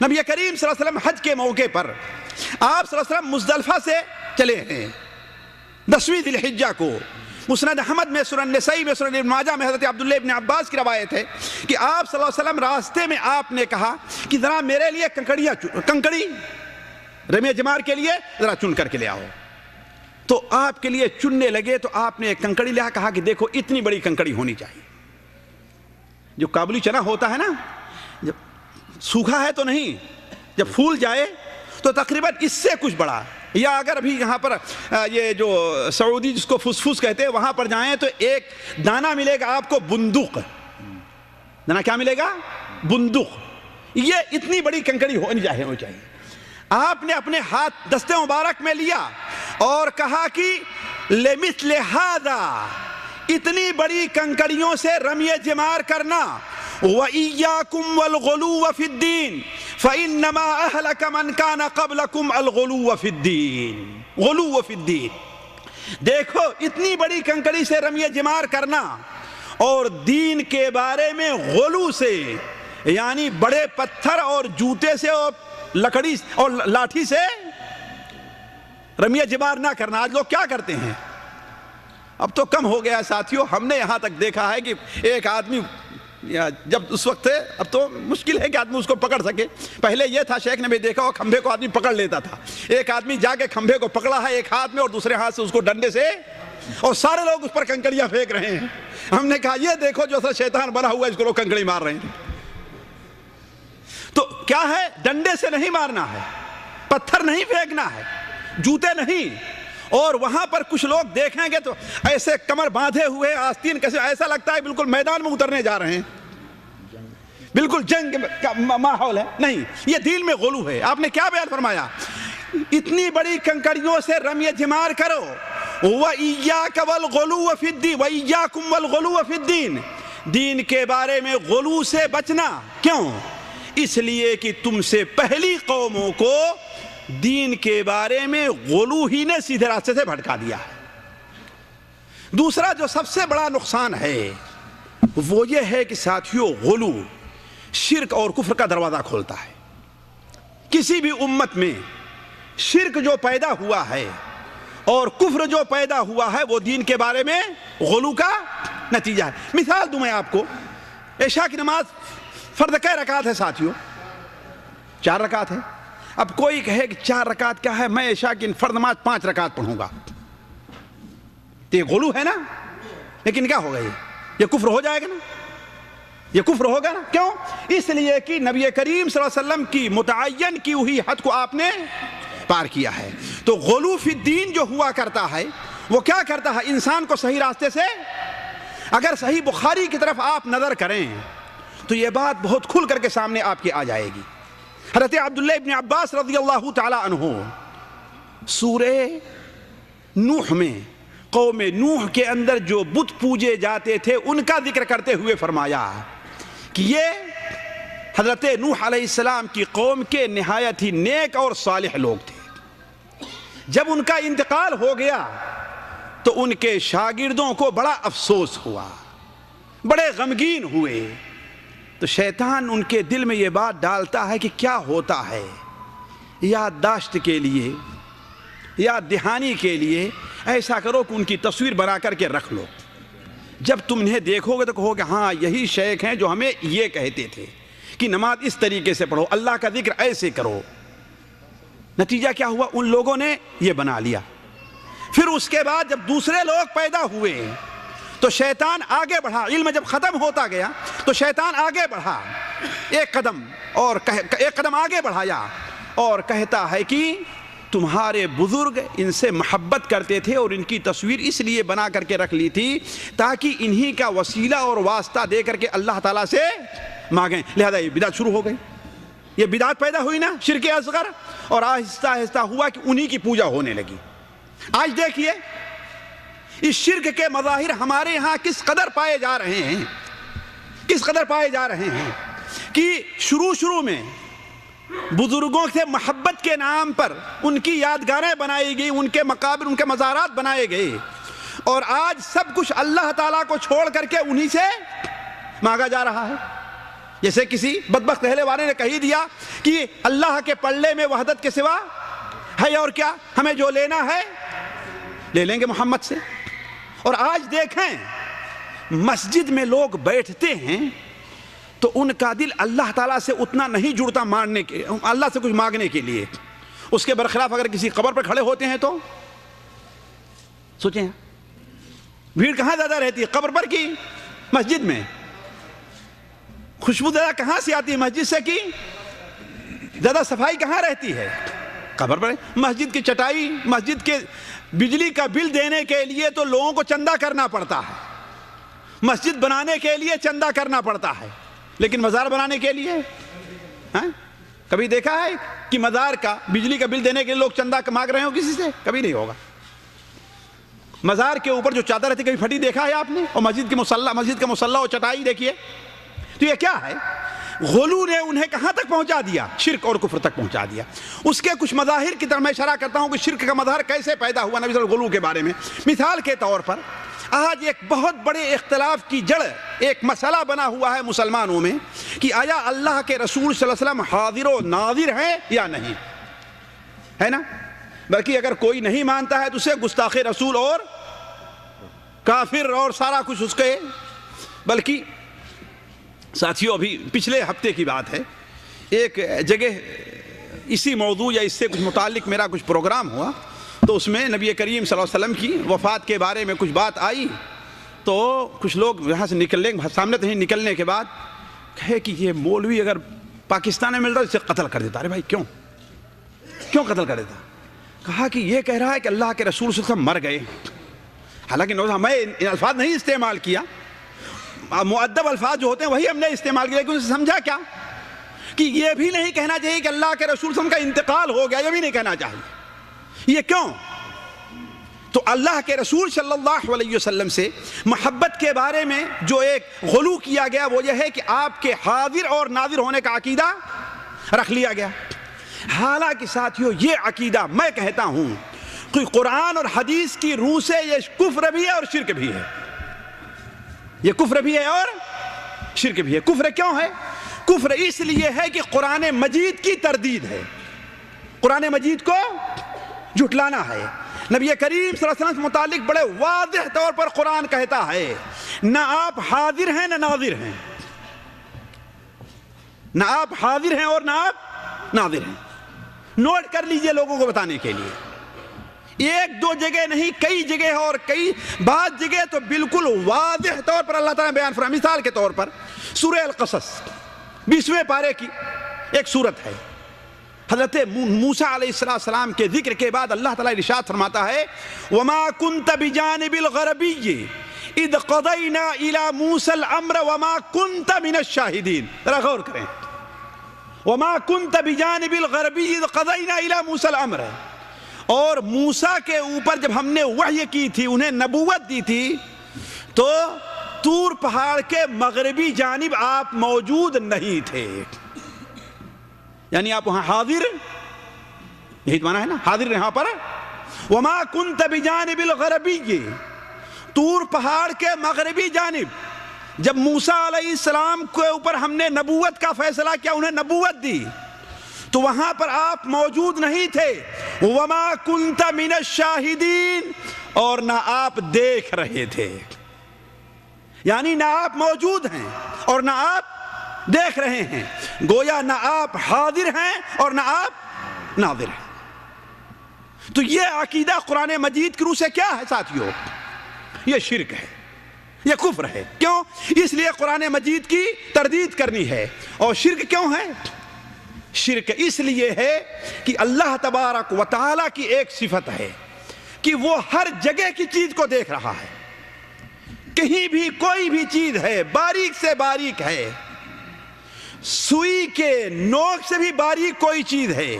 Speaker 3: نبی کریم صلی اللہ علیہ وسلم حج کے موقع پر آپ صلی اللہ علیہ وسلم مزدلفہ سے چلے ہیں 10ویں ذی الحجہ کو۔ مسند احمد میں، سنن نسائی میں، سنن ابن ماجہ میں حضرت عبداللہ ابن عباس کی روایت ہے کہ آپ صلی اللہ علیہ وسلم راستے میں آپ نے کہا کہ ذرا میرے لیے کنکڑی رمی جمار کے لیے ذرا چن کر کے لے آؤ۔ تو آپ کے لیے چننے لگے تو آپ نے ایک کنکڑی لیا، کہا کہ دیکھو اتنی بڑی کنکڑی ہونی چاہیے۔ جو کابلی چنا ہوتا ہے نا، جب سوکھا ہے تو نہیں، جب پھول جائے تو تقریباً اس سے کچھ بڑا، یا اگر ابھی یہاں پر یہ جو سعودی جس کو فسفس کہتے ہیں وہاں پر جائیں تو ایک دانہ ملے گا آپ کو، بندوق دانہ کیا ملے گا؟ بندوق۔ یہ اتنی بڑی کنکڑی ہونی چاہیے۔ آپ نے اپنے ہاتھ دستے مبارک میں لیا اور کہا کہ لمثل ھذا، اتنی بڑی کنکڑیوں سے رمی جمار کرنا۔ وَإِيَّاكُمْ وَالْغُلُوَّ فِي الدِّينِ فَإِنَّمَا أَهْلَكَ مَنْ كَانَ قَبْلَكُمْ الْغُلُوَّ فِي الدِّينِ، غلو فی الدین۔ دیکھو اتنی بڑی کنکڑی سے رمی جمار کرنا اور دین کے بارے میں غلو سے، یعنی بڑے پتھر اور جوتے سے اور لکڑی اور لاٹھی سے رمی جمار نہ کرنا۔ آج لوگ کیا کرتے ہیں؟ اب تو کم ہو گیا ساتھیوں، ہم نے یہاں تک دیکھا ہے کہ ایک آدمی، جب اس وقت ہے، اب تو مشکل ہے کہ آدمی اس کو پکڑ سکے، پہلے یہ تھا، شیخ نے بھی دیکھا، کھمبے کو آدمی پکڑ لیتا تھا۔ ایک آدمی جا کے کھمبے کو پکڑا ہے ایک ہاتھ میں اور دوسرے ہاتھ سے اس کو ڈنڈے سے، اور سارے لوگ اس پر کنکڑیاں پھینک رہے ہیں۔ ہم نے کہا یہ دیکھو جو شیطان بنا ہوا ہے، اس کو لوگ کنکڑی مار رہے ہیں۔ تو کیا ہے؟ ڈنڈے سے نہیں مارنا ہے، پتھر نہیں پھینکنا ہے، جوتے نہیں۔ اور وہاں پر کچھ لوگ دیکھیں گے تو ایسے کمر باندھے ہوئے، آستین کیسے، ایسا لگتا ہے بالکل میدان میں اترنے جا رہے ہیں، بالکل جنگ کا ماحول ہے۔ نہیں، یہ دین میں غلو ہے۔ آپ نے کیا بیان فرمایا؟ اتنی بڑی کنکڑیوں سے رمی جمار کرو۔ وَإِيَّاكَ وَالْغُلُوَّ فِي الدِّينِ وَإِيَّاكُمْ وَالْغُلُوَّ فِي الدِّينِ، دین کے بارے میں غلو سے بچنا۔ کیوں؟ اس لیے کہ تم سے پہلی قوموں کو دین کے بارے میں غلو ہی نے سیدھے راستے سے بھٹکا دیا ہے۔ دوسرا جو سب سے بڑا نقصان ہے وہ یہ ہے کہ ساتھیوں، غلو شرک اور کفر کا دروازہ کھولتا ہے۔ کسی بھی امت میں شرک جو پیدا ہوا ہے اور کفر جو پیدا ہوا ہے وہ دین کے بارے میں غلو کا نتیجہ ہے۔ مثال دوں میں آپ کو، عشاء کی نماز فرض کئی رکعت ہے ساتھیوں؟ 4 رکعت ہے۔ اب کوئی کہے کہ 4 رکعت کیا ہے، میں عشاء کی فرض نماز 5 رکعت پڑھوں گا، تو یہ غلو ہے نا؟ لیکن کیا ہوگا؟ یہ کفر ہو جائے گا نا؟ یہ کفر ہوگا نا. کیوں؟ اس لیے کہ نبی کریم صلی اللہ علیہ وسلم کی متعین کی ہوئی حد کو آپ نے پار کیا ہے. تو غلو فی الدین جو ہوا کرتا ہے وہ کیا کرتا ہے؟ انسان کو صحیح راستے سے، اگر صحیح بخاری کی طرف آپ نظر کریں تو یہ بات بہت کھل کر کے سامنے آپ کی آ جائے گی. حضرت عبداللہ ابن عباس رضی اللہ تعالی عنہ سورہ نوح میں قوم نوح کے اندر جو بت پوجے جاتے تھے ان کا ذکر کرتے ہوئے فرمایا کہ یہ حضرت نوح علیہ السلام کی قوم کے نہایت ہی نیک اور صالح لوگ تھے. جب ان کا انتقال ہو گیا تو ان کے شاگردوں کو بڑا افسوس ہوا، بڑے غمگین ہوئے. تو شیطان ان کے دل میں یہ بات ڈالتا ہے کہ کیا ہوتا ہے، یادداشت کے لیے، یاد دہانی کے لیے ایسا کرو کہ ان کی تصویر بنا کر کے رکھ لو. جب تم انہیں دیکھو گے تو کہو گے ہاں یہی شیخ ہیں جو ہمیں یہ کہتے تھے کہ نماز اس طریقے سے پڑھو، اللہ کا ذکر ایسے کرو. نتیجہ کیا ہوا؟ ان لوگوں نے یہ بنا لیا. پھر اس کے بعد جب دوسرے لوگ پیدا ہوئے تو شیطان آگے بڑھا. علم جب ختم ہوتا گیا تو شیطان آگے بڑھا، ایک قدم آگے بڑھایا اور کہتا ہے کہ تمہارے بزرگ ان سے محبت کرتے تھے اور ان کی تصویر اس لیے بنا کر کے رکھ لی تھی تاکہ انہی کا وسیلہ اور واسطہ دے کر کے اللہ تعالیٰ سے مانگیں. لہذا یہ بدعت شروع ہو گئی. یہ بدعت پیدا ہوئی نا، شرک اصغر، اور آہستہ آہستہ ہوا کہ انہی کی پوجا ہونے لگی. آج دیکھیے اس شرک کے مظاہر ہمارے یہاں کس قدر پائے جا رہے ہیں، کس قدر پائے جا رہے ہیں کہ شروع میں بزرگوں سے محبت کے نام پر ان کی یادگاریں بنائی گئی، ان کے مقابر، ان کے مزارات بنائے گئے، اور آج سب کچھ اللہ تعالیٰ کو چھوڑ کر کے انہی سے مانگا جا رہا ہے. جیسے کسی بدبخت پہلے والے نے کہی دیا کہ اللہ کے پلڑے میں وحدت کے سوا ہے اور کیا، ہمیں جو لینا ہے لے لیں گے محمد سے. اور آج دیکھیں مسجد میں لوگ بیٹھتے ہیں تو ان کا دل اللہ تعالیٰ سے اتنا نہیں جڑتا ماننے کے، اللہ سے کچھ مانگنے کے لیے. اس کے برخلاف اگر کسی قبر پر کھڑے ہوتے ہیں تو سوچیں بھیڑ کہاں زیادہ رہتی ہے، قبر پر کی مسجد میں؟ خوشبو زیادہ کہاں سے آتی ہے مسجد سے کی؟ زیادہ صفائی کہاں رہتی ہے؟ قبر پر. مسجد کی چٹائی، مسجد کے بجلی کا بل دینے کے لیے تو لوگوں کو چندہ کرنا پڑتا ہے، مسجد بنانے کے لیے چندہ کرنا پڑتا ہے، لیکن مزار بنانے کے لیے کبھی دیکھا ہے کہ مزار کا بجلی کا بل دینے کے لیے لوگ چندہ مانگ رہے ہو کسی سے؟ کبھی نہیں ہوگا. مزار کے اوپر جو چادر رہتی کبھی پھٹی دیکھا ہے آپ نے؟ اور مسجد کا مصلی اور چٹائی دیکھیے. تو یہ کیا ہے؟ غلو نے انہیں کہاں تک پہنچا دیا؟ شرک اور کفر تک پہنچا دیا. اس کے کچھ مظاہر کی طرف میں اشارہ کرتا ہوں کہ شرک کا مظہر کیسے پیدا ہوا نبی صلی اللہ علیہ وسلم غلو کے بارے میں. مثال کے طور پر آج ایک بہت بڑے اختلاف کی جڑ، ایک مسئلہ بنا ہوا ہے مسلمانوں میں کہ آیا اللہ کے رسول صلی اللہ علیہ وسلم حاضر و ناظر ہیں یا نہیں، ہے نا؟ بلکہ اگر کوئی نہیں مانتا ہے تو اسے گستاخ رسول اور کافر اور سارا کچھ اس کے. بلکہ ساتھیوں ابھی پچھلے ہفتے کی بات ہے، ایک جگہ اسی موضوع یا اس سے کچھ متعلق میرا کچھ پروگرام ہوا تو اس میں نبی کریم صلی اللہ علیہ وسلم کی وفات کے بارے میں کچھ بات آئی. تو کچھ لوگ یہاں سے سامنے سے نکلنے کے بعد کہے کہ یہ مولوی اگر پاکستان میں ملتا اسے قتل کر دیتا. ارے بھائی کیوں قتل کر دیتا؟ کہا کہ یہ کہہ رہا ہے کہ اللہ کے رسول صلی اللہ علیہ وسلم مر گئے. حالانکہ میں ان الفاظ نہیں استعمال کیا، مؤدب الفاظ جو ہوتے ہیں وہی ہم نے استعمال کیا، لیکن اسے سمجھا کیا کہ یہ بھی نہیں کہنا چاہیے کہ اللہ کے رسول صلی اللہ علیہ وسلم کا انتقال ہو گیا، یہ بھی نہیں کہنا چاہیے. یہ کیوں؟ تو اللہ کے رسول صلی اللہ علیہ وسلم سے محبت کے بارے میں جو ایک غلو کیا گیا وہ یہ ہے کہ آپ کے حاضر اور ناظر ہونے کا عقیدہ رکھ لیا گیا. حالانکہ ساتھیوں یہ عقیدہ میں کہتا ہوں کہ قرآن اور حدیث کی روح سے یہ کفر بھی ہے اور شرک بھی ہے. یہ کفر بھی ہے اور شرک بھی ہے. کفر کیوں ہے؟ کفر اس لیے ہے کہ قرآن مجید کی تردید ہے، قرآن مجید کو جھٹلانا ہے. نبی کریم صلی اللہ علیہ وسلم کے متعلق بڑے واضح طور پر قرآن کہتا ہے نہ آپ حاضر ہیں نہ ناظر ہیں، نہ آپ حاضر ہیں اور نہ آپ ناظر ہیں. نوٹ کر لیجئے لوگوں کو بتانے کے لیے. ایک دو جگہ نہیں، کئی جگہ اور کئی بعض جگہ تو بالکل واضح طور پر اللہ تعالیٰ نے بیان فرمایا. مثال کے طور پر سورہ القصص 20ویں پارے کی ایک سورت ہے. حضرت موسیٰ علیہ السلام کے ذکر کے بعد اللہ تعالیٰ ارشاد فرماتا ہے وَمَا كُنْتَ بِجَانِبِ الْغَرَبِيِّ اِذْ قَضَيْنَا إِلَى مُوسَى الْأَمْرَ وَمَا كُنْتَ مِنَ الشَّاهِدِينَ. ذرا غور کریں. وَمَا كُنْتَ بِجَانِبِ الْغَرَبِيِّ اِذْ قَضَيْنَا إِلَى مُوسَى الْأَمْرَ. اور موسیٰ کے اوپر جب ہم نے وحی کی تھی، انہیں نبوت دی تھی، تو طور پہاڑ کے مغربی جانب آپ موجود نہیں تھے. یعنی آپ وہاں حاضر، یہی تو معنی ہے نا، حاضر یہاں پر. وما کنت بجانب الغربی، طور پہاڑ کے مغربی جانب جب موسیٰ علیہ السلام کے اوپر ہم نے نبوت کا فیصلہ کیا، انہیں نبوت دی، تو وہاں پر آپ موجود نہیں تھے. وما کنت من الشاہدین، اور نہ آپ دیکھ رہے تھے. یعنی نہ آپ موجود ہیں اور نہ آپ دیکھ رہے ہیں. گویا نہ آپ حاضر ہیں اور نہ آپ ناظر ہیں. تو یہ عقیدہ قرآن مجید کی روح سے کیا ہے ساتھیو؟ یہ شرک ہے، یہ کفر ہے. کیوں؟ اس لیے قرآن مجید کی تردید کرنی ہے. اور شرک کیوں ہے؟ شرک اس لیے ہے کہ اللہ تبارک و تعالیٰ کی ایک صفت ہے کہ وہ ہر جگہ کی چیز کو دیکھ رہا ہے. کہیں بھی کوئی بھی چیز ہے، باریک سے باریک ہے، سوئی کے نوک سے بھی باریک کوئی چیز ہے،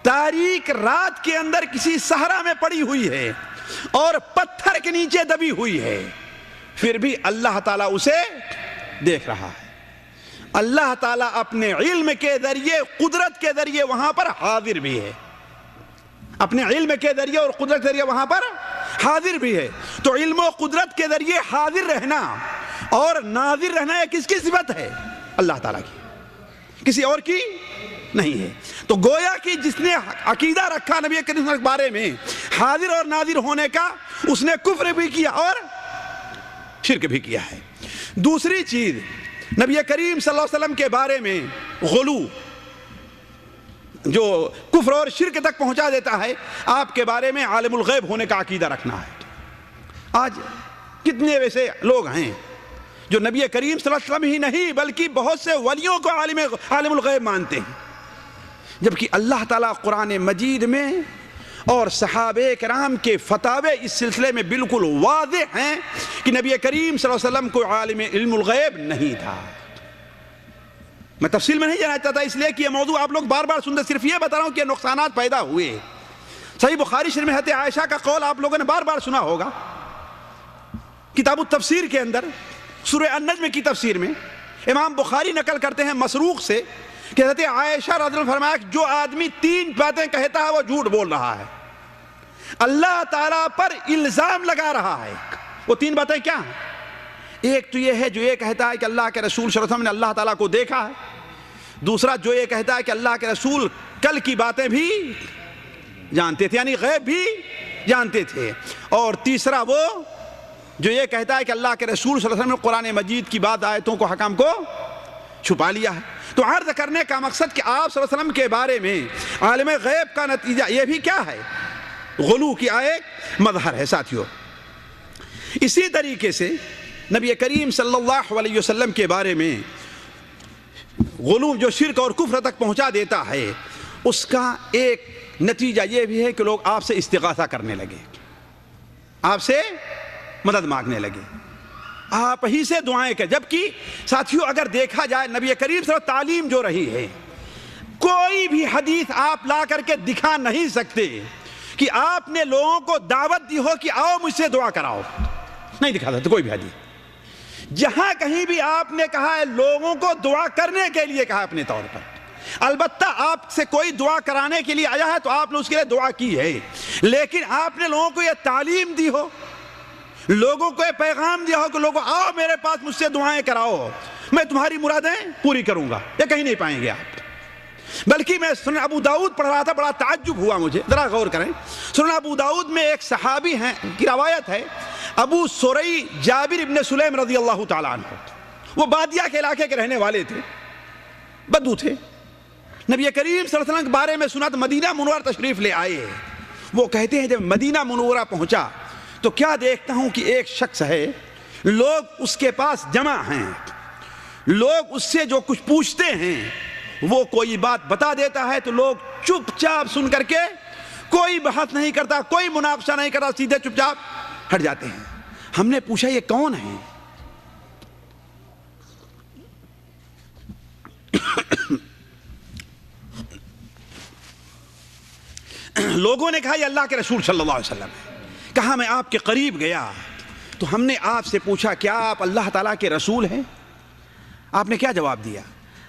Speaker 3: تاریک رات کے اندر کسی صحرا میں پڑی ہوئی ہے اور پتھر کے نیچے دبی ہوئی ہے، پھر بھی اللہ تعالیٰ اسے دیکھ رہا ہے. اللہ تعالیٰ اپنے علم کے ذریعے، قدرت کے ذریعے وہاں پر حاضر بھی ہے. اپنے علم کے ذریعے اور قدرت کے ذریعے وہاں پر حاضر بھی ہے. تو علم و قدرت کے ذریعے حاضر رہنا اور ناظر رہنا یہ کس کی صفت ہے؟ اللہ تعالیٰ کی، کسی اور کی نہیں ہے. تو گویا کہ جس نے عقیدہ رکھا نبی کریم کے بارے میں حاضر اور ناظر ہونے کا، اس نے کفر بھی کیا اور شرک بھی کیا ہے. دوسری چیز، نبی کریم صلی اللہ علیہ وسلم کے بارے میں غلو جو کفر اور شرک تک پہنچا دیتا ہے. آپ کے بارے میں عالم الغیب ہونے کا عقیدہ رکھنا ہے. آج کتنے ویسے لوگ ہیں جو نبی کریم صلی اللہ علیہ وسلم ہی نہیں بلکہ بہت سے ولیوں کو عالم الغیب مانتے ہیں، جبکہ اللہ تعالیٰ قرآن مجید میں اور صحابہ کرام کے فتاوے اس سلسلے میں بالکل واضح ہیں کہ نبی کریم صلی اللہ علیہ وسلم کو عالم علم الغیب نہیں تھا. میں تفصیل میں نہیں جانا چاہتا اس لیے کہ یہ موضوع آپ لوگ بار بار سنتے، صرف یہ بتا رہا ہوں کہ نقصانات پیدا ہوئے. صحیح بخاری شریف میں حضرت عائشہ کا قول آپ لوگوں نے بار بار سنا ہوگا. کتاب التفسیر کے اندر سورہ النجم کی تفسیر میں امام بخاری نقل کرتے ہیں مسروق سے کہ حضرت عائشہ رضی اللہ عنہا فرمایا کہ جو آدمی 3 باتیں کہتا ہے وہ جھوٹ بول رہا ہے، اللہ تعالیٰ پر الزام لگا رہا ہے. وہ 3 باتیں کیا ہیں؟ ایک تو یہ ہے جو یہ کہتا ہے کہ اللہ کے رسول صلی اللہ علیہ وسلم نے اللہ تعالیٰ کو دیکھا ہے. دوسرا جو یہ کہتا ہے کہ اللہ کے رسول کل کی باتیں بھی جانتے تھے، یعنی غیب بھی جانتے تھے. اور تیسرا وہ جو یہ کہتا ہے کہ اللہ کے رسول صلی اللہ علیہ وسلم نے قرآن مجید کی بعض آیتوں کو حکم کو چھپا لیا ہے. تو عرض کرنے کا مقصد کہ آپ صلی اللہ علیہ وسلم کے بارے میں عالم غیب کا نتیجہ یہ بھی کیا ہے؟ غلو کی ایک مظہر ہے ساتھیو. اسی طریقے سے نبی کریم صلی اللہ علیہ وسلم کے بارے میں غلو جو شرک اور کفر تک پہنچا دیتا ہے، اس کا ایک نتیجہ یہ بھی ہے کہ لوگ آپ سے استغاثہ کرنے لگے، آپ سے مدد مانگنے لگے، آپ ہی سے دعائیں کہ. جبکہ ساتھیو اگر دیکھا جائے نبی کریم صلی اللہ علیہ وسلم تعلیم جو رہی ہے، کوئی بھی حدیث آپ لا کر کے دکھا نہیں سکتے کہ آپ نے لوگوں کو دعوت دی ہو کہ آؤ مجھ سے دعا کراؤ. نہیں دکھا سکتے کوئی بھی حدیث. جہاں کہیں بھی آپ نے کہا ہے لوگوں کو دعا کرنے کے لیے کہا اپنے طور پر، البتہ آپ سے کوئی دعا کرانے کے لیے آیا ہے تو آپ نے اس کے لیے دعا کی ہے، لیکن آپ نے لوگوں کو یہ تعلیم دی ہو، لوگوں کو یہ پیغام دیا ہو کہ لوگوں آؤ میرے پاس مجھ سے دعائیں کراؤ، میں تمہاری مرادیں پوری کروں گا، یہ کہیں نہیں پائیں گے آپ. بلکہ میں سنن ابو داؤد پڑھ رہا تھا، بڑا تعجب ہوا مجھے، ذرا غور کریں. سنن ابو داؤد میں ایک صحابی ہیں کی روایت ہے، ابو سرئی جابر ابن سلیم رضی اللہ تعالیٰ عنہ. وہ بادیہ کے علاقے کے رہنے والے تھے، بدو تھے. نبی کریم صلی اللہ علیہ وسلم کے بارے میں سنا تو مدینہ منورہ تشریف لے آئے. وہ کہتے ہیں جب مدینہ منورہ پہنچا تو کیا دیکھتا ہوں کہ ایک شخص ہے، لوگ اس کے پاس جمع ہیں، لوگ اس سے جو کچھ پوچھتے ہیں، وہ کوئی بات بتا دیتا ہے تو لوگ چپ چاپ سن کر کے کوئی بحث نہیں کرتا، کوئی مناقشہ نہیں کرتا، سیدھے چپ چاپ ہٹ جاتے ہیں۔ ہم نے پوچھا یہ کون ہے؟ لوگوں نے کہا یہ اللہ کے رسول صلی اللہ علیہ وسلم ہے۔ کہا میں آپ کے قریب گیا تو ہم نے آپ سے پوچھا کیا آپ اللہ تعالیٰ کے رسول ہیں؟ آپ نے کیا جواب دیا؟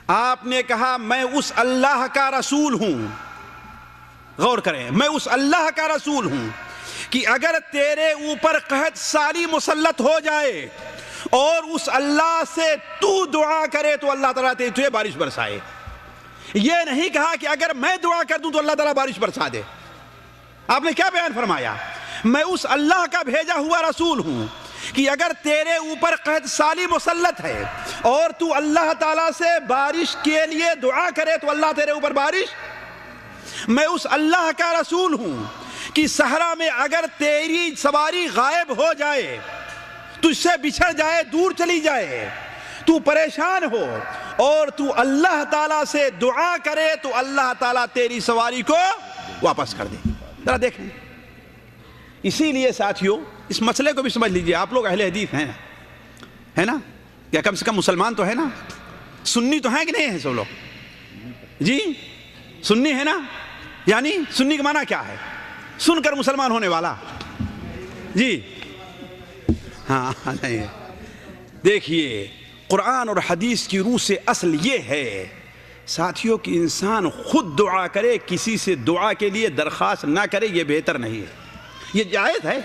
Speaker 3: آپ نے کہا میں اس اللہ کا رسول ہوں، غور کریں، میں اس اللہ کا رسول ہوں کہ اگر تیرے اوپر قحط سالی مسلط ہو جائے اور اس اللہ سے تو دعا کرے تو اللہ تعالیٰ تجھے بارش برسائے۔ یہ نہیں کہا کہ اگر میں دعا کر دوں تو اللہ تعالیٰ بارش برسا دے۔ آپ نے کیا بیان فرمایا؟ میں اس اللہ کا بھیجا ہوا رسول ہوں کہ اگر تیرے اوپر قحط سالی مسلط ہے اور تو اللہ تعالیٰ سے بارش کے لیے دعا کرے تو اللہ تیرے اوپر بارش۔ میں اس اللہ کا رسول ہوں کہ صحرا میں اگر تیری سواری غائب ہو جائے، تجھ سے بچھڑ جائے، دور چلی جائے، تو پریشان ہو اور تو اللہ تعالیٰ سے دعا کرے تو اللہ تعالیٰ تیری سواری کو واپس کر دے۔ ذرا دیکھیں، اسی لیے ساتھیوں اس مسئلے کو بھی سمجھ لیجئے، آپ لوگ اہل حدیث ہیں ہے نا، یا کم سے کم مسلمان تو ہے نا، سنی تو ہیں کہ نہیں ہیں سب لوگ؟ جی سنی ہے نا، یعنی سنی کا معنی کیا ہے؟ سن کر مسلمان ہونے والا۔ جی ہاں نہیں، دیکھیے قرآن اور حدیث کی روح سے اصل یہ ہے ساتھیوں کہ انسان خود دعا کرے، کسی سے دعا کے لیے درخواست نہ کرے، یہ بہتر نہیں ہے۔ یہ جائز ہے،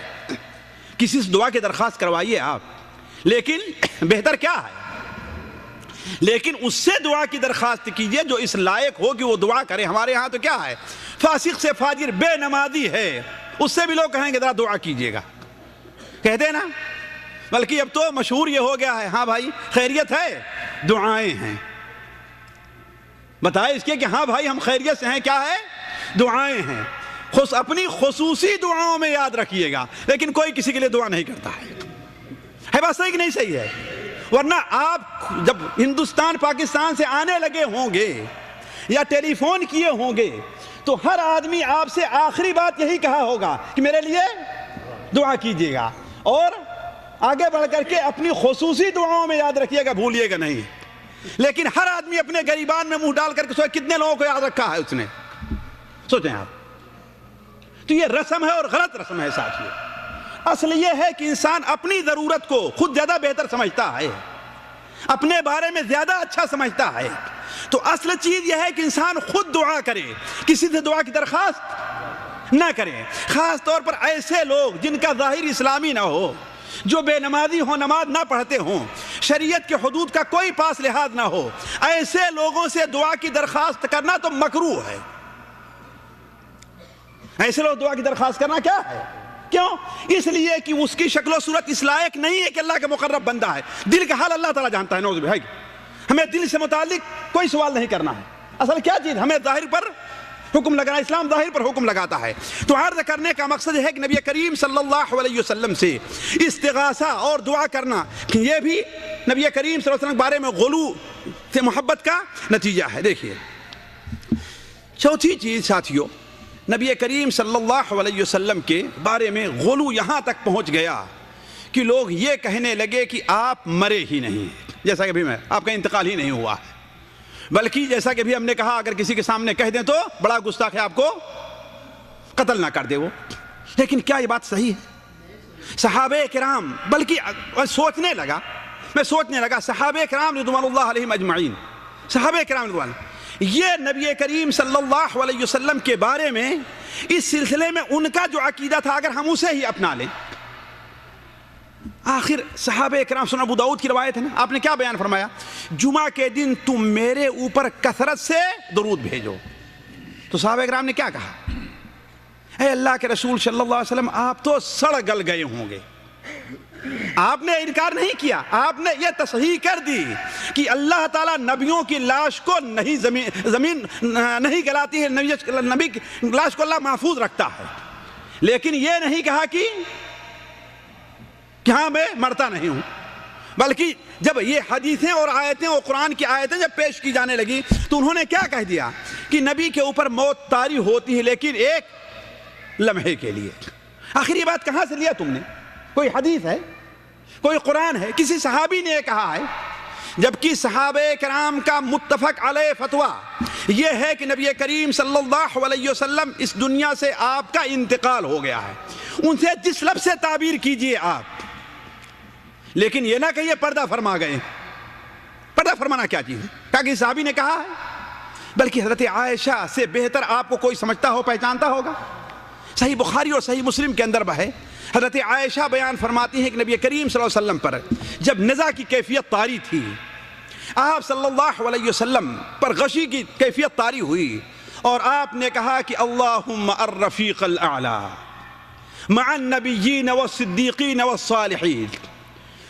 Speaker 3: کسی سے دعا کی درخواست کروائیے آپ، لیکن بہتر کیا ہے؟ لیکن اس سے دعا کی درخواست کیجئے جو اس لائق ہو کہ وہ دعا کرے۔ ہمارے ہاں تو کیا ہے، فاسق سے فاجر بے نمازی ہے، اس سے بھی لوگ کہیں گے ذرا دعا کیجئے گا، کہتے ہیں نا، بلکہ اب تو مشہور یہ ہو گیا ہے، ہاں بھائی خیریت ہے، دعائیں ہیں، بتائے اس کے کہ ہاں بھائی ہم خیریت سے ہیں، کیا ہے؟ دعائیں ہیں۔ اپنی خصوصی دعاؤں میں یاد رکھیے گا، لیکن کوئی کسی کے لیے دعا نہیں کرتا ہے بات صحیح کہ نہیں صحیح ہے؟ ورنہ آپ جب ہندوستان پاکستان سے آنے لگے ہوں گے یا ٹیلی فون کیے ہوں گے تو ہر آدمی آپ سے آخری بات یہی کہا ہوگا کہ میرے لیے دعا کیجیے گا، اور آگے بڑھ کر کے اپنی خصوصی دعاؤں میں یاد رکھیے گا، بھولیے گا نہیں۔ لیکن ہر آدمی اپنے گریبان میں منہ ڈال کر کے سوچے کتنے لوگوں کو یاد رکھا ہے اس نے، سوچیں آپ۔ تو یہ رسم ہے اور غلط رسم ہے ساتھیوں۔ اصل یہ ہے کہ انسان اپنی ضرورت کو خود زیادہ بہتر سمجھتا ہے، اپنے بارے میں زیادہ اچھا سمجھتا ہے۔ تو اصل چیز یہ ہے کہ انسان خود دعا کرے، کسی سے دعا کی درخواست نہ کرے، خاص طور پر ایسے لوگ جن کا ظاہر اسلامی نہ ہو، جو بے نمازی ہوں، نماز نہ پڑھتے ہوں، شریعت کے حدود کا کوئی پاس لحاظ نہ ہو، ایسے لوگوں سے دعا کی درخواست کرنا تو مکروہ ہے۔ ایسے لوگ دعا کی درخواست کرنا کیا ہے؟ کیوں؟ اس لیے کہ اس کی شکل و صورت اس لائق نہیں ہے کہ اللہ کا مقرب بندہ ہے۔ دل کا حال اللہ تعالیٰ جانتا ہے، نعوذ باللہ۔ ہمیں دل سے متعلق کوئی سوال نہیں کرنا ہے۔ اصل کیا چیز، ہمیں ظاہر پر حکم لگانا، اسلام ظاہر پر حکم لگاتا ہے۔ تو عرض کرنے کا مقصد ہے کہ نبی کریم صلی اللہ علیہ وسلم سے استغاثہ اور دعا کرنا، یہ بھی نبی کریم صلی اللہ علیہ وسلم کے بارے میں غلو سے محبت کا نتیجہ ہے۔ دیکھیے چوتھی چیز ساتھیوں، نبی کریم صلی اللہ علیہ وسلم کے بارے میں غلو یہاں تک پہنچ گیا کہ لوگ یہ کہنے لگے کہ آپ مرے ہی نہیں، جیسا کہ بھی میں آپ کا انتقال ہی نہیں ہوا، بلکہ جیسا کہ بھی ہم نے کہا اگر کسی کے سامنے کہہ دیں تو بڑا گستاخ ہے، آپ کو قتل نہ کر دے وہ۔ لیکن کیا یہ بات صحیح ہے؟ صحابہ کرام، بلکہ میں سوچنے لگا صحابہ کرام رضوان اللہ علیہم اجمعین، صحابہ کرام رضوان، یہ نبی کریم صلی اللہ علیہ وسلم کے بارے میں اس سلسلے میں ان کا جو عقیدہ تھا اگر ہم اسے ہی اپنا لیں، آخر صحابہ کرام، سنن ابو داؤد کی روایت ہے نا، آپ نے کیا بیان فرمایا؟ جمعہ کے دن تم میرے اوپر کثرت سے درود بھیجو۔ تو صحابہ کرام نے کیا کہا؟ اے اللہ کے رسول صلی اللہ علیہ وسلم، آپ تو سڑ گل گئے ہوں گے۔ آپ نے انکار نہیں کیا، آپ نے یہ تصحیح کر دی کہ اللہ تعالیٰ نبیوں کی لاش کو نہیں زمین نہیں گلاتی ہے، نبی کی لاش کو اللہ محفوظ رکھتا ہے۔ لیکن یہ نہیں کہا کہ ہاں میں مرتا نہیں ہوں، بلکہ جب یہ حدیثیں اور آیتیں اور قرآن کی آیتیں جب پیش کی جانے لگی تو انہوں نے کیا کہہ دیا کہ نبی کے اوپر موت طاری ہوتی ہے لیکن ایک لمحے کے لیے۔ آخر یہ بات کہاں سے لیا تم نے؟ کوئی حدیث ہے؟ کوئی قرآن ہے؟ کسی صحابی نے کہا ہے؟ جبکہ صحابہ کرام کا متفق علیہ فتویٰ یہ ہے کہ نبی کریم صلی اللہ علیہ وسلم اس دنیا سے آپ کا انتقال ہو گیا ہے۔ ان سے جس لفظ سے تعبیر کیجئے آپ، لیکن یہ نہ کہیے پردہ فرما گئے۔ پردہ فرمانا کیا چیز ہے؟ تاکہ صحابی نے کہا ہے، بلکہ حضرت عائشہ سے بہتر آپ کو کوئی سمجھتا ہو، پہچانتا ہوگا۔ صحیح بخاری اور صحیح مسلم کے اندر ہے، حضرت عائشہ بیان فرماتی ہیں کہ نبی کریم صلی اللہ علیہ وسلم پر جب نزع کی کیفیت طاری تھی، آپ صلی اللہ علیہ وسلم پر غشی کی کیفیت طاری ہوئی اور آپ نے کہا کہ اللہم الرفیق الاعلی مع النبیین والصدیقین والصالحین۔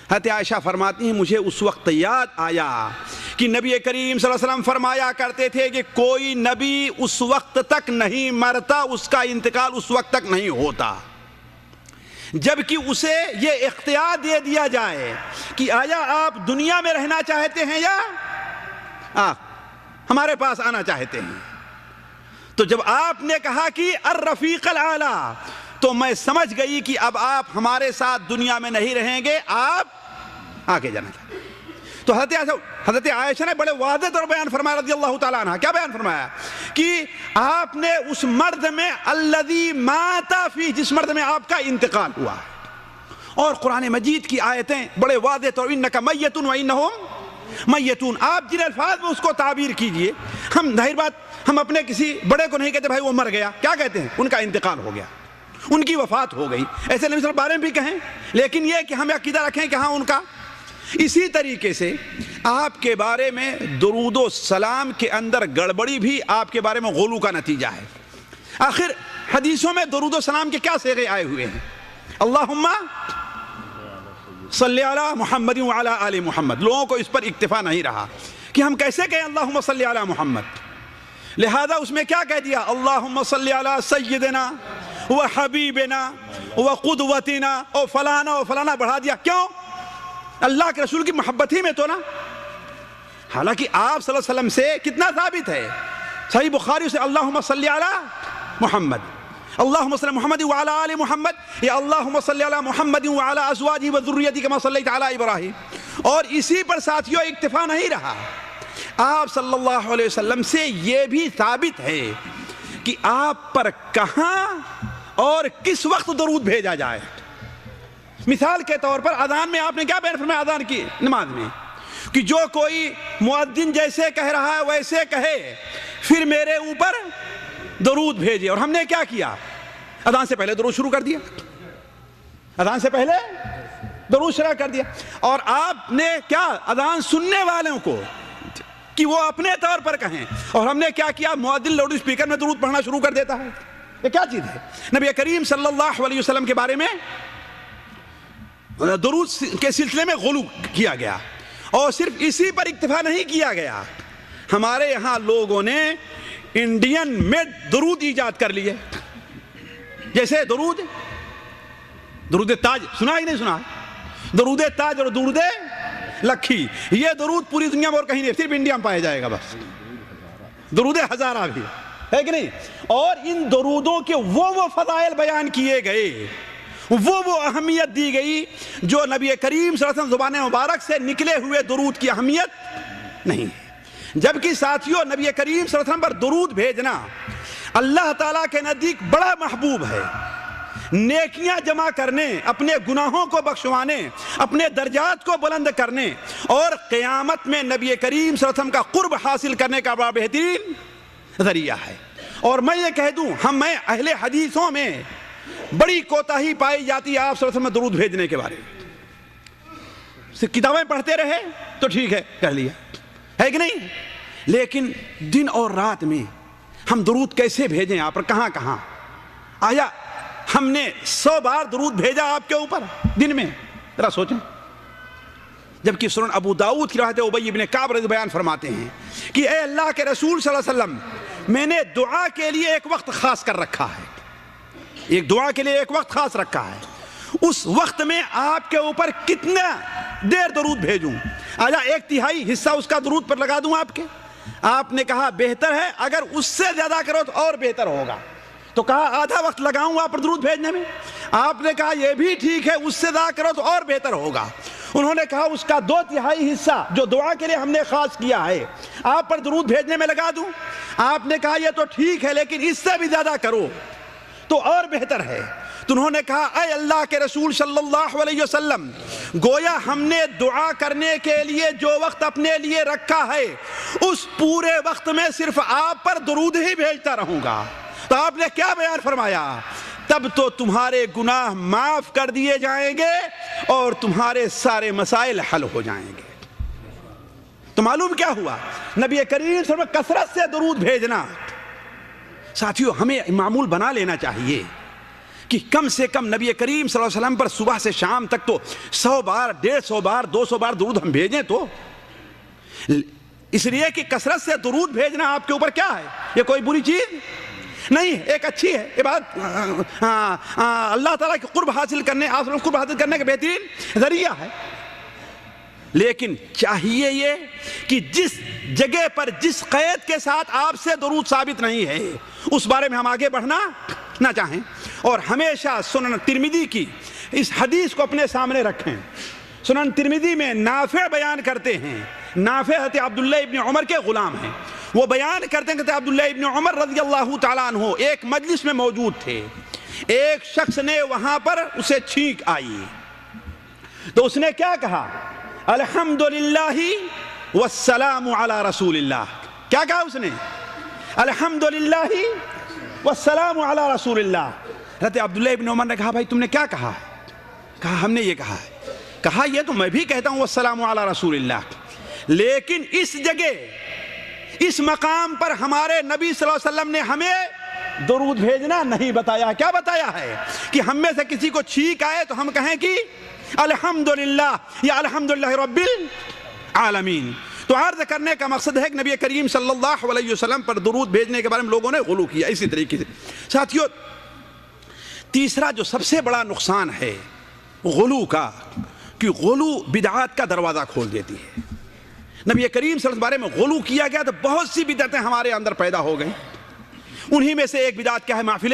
Speaker 3: حضرت عائشہ فرماتی ہیں مجھے اس وقت یاد آیا کہ نبی کریم صلی اللہ علیہ وسلم فرمایا کرتے تھے کہ کوئی نبی اس وقت تک نہیں مرتا، اس کا انتقال اس وقت تک نہیں ہوتا جبکہ اسے یہ اختیار دے دیا جائے کہ آیا آپ دنیا میں رہنا چاہتے ہیں یا ہمارے پاس آنا چاہتے ہیں۔ تو جب آپ نے کہا کہ الرفیق الاعلی تو میں سمجھ گئی کہ اب آپ ہمارے ساتھ دنیا میں نہیں رہیں گے، آپ آگے جانا چاہتے ہیں۔ تو حضرت عائشہ نے بڑے واضح طور بیان فرمایا رضی اللہ تعالیٰ عنہ، کیا بیان فرمایا کہ آپ نے اس مرد میں الذی مات فی، جس مرد میں آپ کا انتقال ہوا ہے، اور قرآن مجید کی آیتیں بڑے واضح طور انک میت وانہم میتون، آپ جن الفاظ میں اس کو تعبیر کیجئے، ہم ظاہر بات ہم اپنے کسی بڑے کو نہیں کہتے بھائی وہ مر گیا، کیا کہتے ہیں ان کا انتقال ہو گیا، ان کی وفات ہو گئی، ایسے نبی صلی اللہ علیہ وسلم بارے میں بھی کہیں، لیکن یہ کہ ہم عقیدہ رکھیں کہ ہاں ان کا۔ اسی طریقے سے آپ کے بارے میں درود و سلام کے اندر گڑبڑی بھی آپ کے بارے میں غلو کا نتیجہ ہے۔ آخر حدیثوں میں درود و سلام کے کیا صیغے آئے ہوئے ہیں؟ اللہم صلی علی محمد وعلی آل محمد، لوگوں کو اس پر اکتفا نہیں رہا کہ ہم کیسے کہیں اللہم صلی علی محمد، لہذا اس میں کیا کہہ دیا اللہم صلی علی سیدنا و حبیبنا و قدوتنا اور فلانا و فلانا بڑھا دیا، کیوں؟ اللہ کے رسول کی محبت ہی میں تو نا، حالانکہ آپ صلی اللہ علیہ وسلم سے کتنا ثابت ہے، صحیح بخاری سے اللہم صلی علی محمد، اللہم صلی محمد وعلی آل محمد، یا اللہم صلی علی محمد وعلی ازواجہ وذریتہ کما صلیت علی ابراہیم۔ اور اسی پر ساتھیوں اکتفا نہیں رہا، آپ صلی اللہ علیہ وسلم سے یہ بھی ثابت ہے کہ آپ پر کہاں اور کس وقت درود بھیجا جائے۔ مثال کے طور پر اذان میں آپ نے کیا بیان فرمایا اذان کی نماز میں کہ جو کوئی مؤذن جیسے کہہ رہا ہے ویسے کہے پھر میرے اوپر درود بھیجے، اور ہم نے کیا کیا؟ اذان سے پہلے درود شروع کر دیا، اذان سے پہلے درود شروع کر دیا، اور آپ نے کیا اذان سننے والوں کو کہ وہ اپنے طور پر کہیں، اور ہم نے کیا کیا؟ مؤذن لاؤڈ اسپیکر میں درود پڑھنا شروع کر دیتا ہے۔ یہ کیا چیز ہے؟ نبی کریم صلی اللہ علیہ وسلم کے بارے میں درود کے سلسلے میں غلو کیا گیا، اور صرف اسی پر اکتفا نہیں کیا گیا، ہمارے یہاں لوگوں نے انڈین میڈ درود ایجاد کر لیے، جیسے درود تاج، سنا ہی نہیں سنا؟ درود تاج اور درود لکھی، یہ درود پوری دنیا میں اور کہیں نہیں، صرف انڈیا میں پایا جائے گا بس۔ درود ہزارہ بھی ہے کہ نہیں؟ اور ان درودوں کے وہ فضائل بیان کیے گئے، وہ اہمیت دی گئی جو نبی کریم صلی اللہ علیہ وسلم زبان مبارک سے نکلے ہوئے درود کی اہمیت نہیں ہے۔ جبکہ ساتھیوں نبی کریم صلی اللہ علیہ وسلم پر درود بھیجنا اللہ تعالیٰ کے نزدیک بڑا محبوب ہے، نیکیاں جمع کرنے، اپنے گناہوں کو بخشوانے، اپنے درجات کو بلند کرنے، اور قیامت میں نبی کریم صلی اللہ علیہ وسلم کا قرب حاصل کرنے کا بڑا بہترین ذریعہ ہے۔ اور میں یہ کہہ دوں، میں اہل حدیثوں میں بڑی کوتاہی پائی جاتی ہے آپ صلی اللہ علیہ وسلم درود بھیجنے کے بارے میں۔ کتابیں پڑھتے رہے تو ٹھیک ہے، کر لیا ہے کہ نہیں، لیکن دن اور رات میں ہم درود کیسے بھیجیں آپ پر، کہاں کہاں؟ آیا ہم نے 100 بار درود بھیجا آپ کے اوپر دن میں؟ ذرا سوچیں۔ جبکہ سنن ابو داؤد کی روایت ابی بن کعب رضی بیان فرماتے ہیں کہ اے اللہ کے رسول صلی اللہ علیہ وسلم، میں نے دعا کے لیے ایک وقت خاص کر رکھا ہے، ایک دعا کے لیے ایک وقت خاص رکھا ہے. اس وقت میں آپ کے اوپر کتنا دیر درود بھیجوں؟ آجا 1/3 حصہ اس کا درود پر لگا دوں آپ کے. آپ نے کہا بہتر ہے اگر اس سے زیادہ کرو تو اور بہتر ہوگا. تو کہا آدھا وقت لگاؤں آپ پر درود بھیجنے میں. آپ نے کہا یہ بھی ٹھیک ہے, اس سے زیادہ کرو تو اور بہتر ہوگا. انہوں نے کہا اس کا 2/3 حصہ جو دعا کے لیے ہم نے خاص کیا ہے آپ پر درود بھیجنے میں لگا دوں. آپ نے کہا یہ تو ٹھیک ہے لیکن اس سے بھی زیادہ کرو تو اور بہتر ہے. تو انہوں نے کہا اے اللہ کے رسول صلی اللہ علیہ وسلم, گویا ہم نے دعا کرنے کے لیے جو وقت اپنے لیے رکھا ہے اس پورے وقت میں صرف آپ پر درود ہی بھیجتا رہوں گا. تو آپ نے کیا بیان فرمایا؟ تب تو تمہارے گناہ معاف کر دیے جائیں گے اور تمہارے سارے مسائل حل ہو جائیں گے. تو معلوم کیا ہوا؟ نبی کریم صلی اللہ علیہ وسلم کثرت سے درود بھیجنا ساتھیو ہمیں معمول بنا لینا چاہیے کہ کم سے کم نبی کریم صلی اللہ علیہ وسلم پر صبح سے شام تک تو 100 بار 150 بار 200 بار درود ہم بھیجیں. تو اس لیے کہ کثرت سے درود بھیجنا آپ کے اوپر کیا ہے؟ یہ کوئی بری چیز نہیں, ایک اچھی ہے عبادت. اللہ تعالیٰ کے قرب حاصل کرنے, آپ قرب حاصل کرنے کا بہترین ذریعہ ہے. لیکن چاہیے یہ کہ جس جگہ پر جس قید کے ساتھ آپ سے درود ثابت نہیں ہے اس بارے میں ہم آگے بڑھنا نہ چاہیں, اور ہمیشہ سنن ترمذی کی اس حدیث کو اپنے سامنے رکھیں. سنن ترمذی میں نافع بیان کرتے ہیں, نافع حضرت عبداللہ ابن عمر کے غلام ہیں. وہ بیان کرتے ہیں کہ عبداللہ ابن عمر رضی اللہ تعالیٰ عنہ ایک مجلس میں موجود تھے. ایک شخص نے وہاں پر اسے چھینک آئی تو اس نے کیا کہا؟ الحمدللہ والسلام علی رسول اللہ. کیا کہا اس نے؟ الحمدللہ والسلام علی رسول اللہ. حضرت عبداللہ ابن عمر نے کہا بھائی تم نے کیا کہا؟ کہا ہم نے یہ کہا ہے. کہا یہ تو میں بھی کہتا ہوں والسلام علی رسول اللہ, لیکن اس جگہ اس مقام پر ہمارے نبی صلی اللہ علیہ وسلم نے ہمیں درود بھیجنا نہیں بتایا. کیا بتایا ہے؟ کہ ہم میں سے کسی کو چھینک آئے تو ہم کہیں کہ الحمدللہ یا الحمدللہ رب العالمین. تو عرض کرنے کا مقصد ہے کہ نبی کریم صلی اللہ علیہ وسلم پر درود بھیجنے کے بارے میں لوگوں نے غلو کیا. اسی طریقے سے ساتھیو تیسرا جو سب سے بڑا نقصان ہے غلو کا, کہ غلو بدعات کا دروازہ کھول دیتی ہے. نبی کریم صلی اللہ علیہ وسلم کے بارے میں غلو کیا گیا تو بہت سی بدعتیں ہمارے اندر پیدا ہو گئیں. انہی میں سے ایک بدعت کیا ہے؟ محفل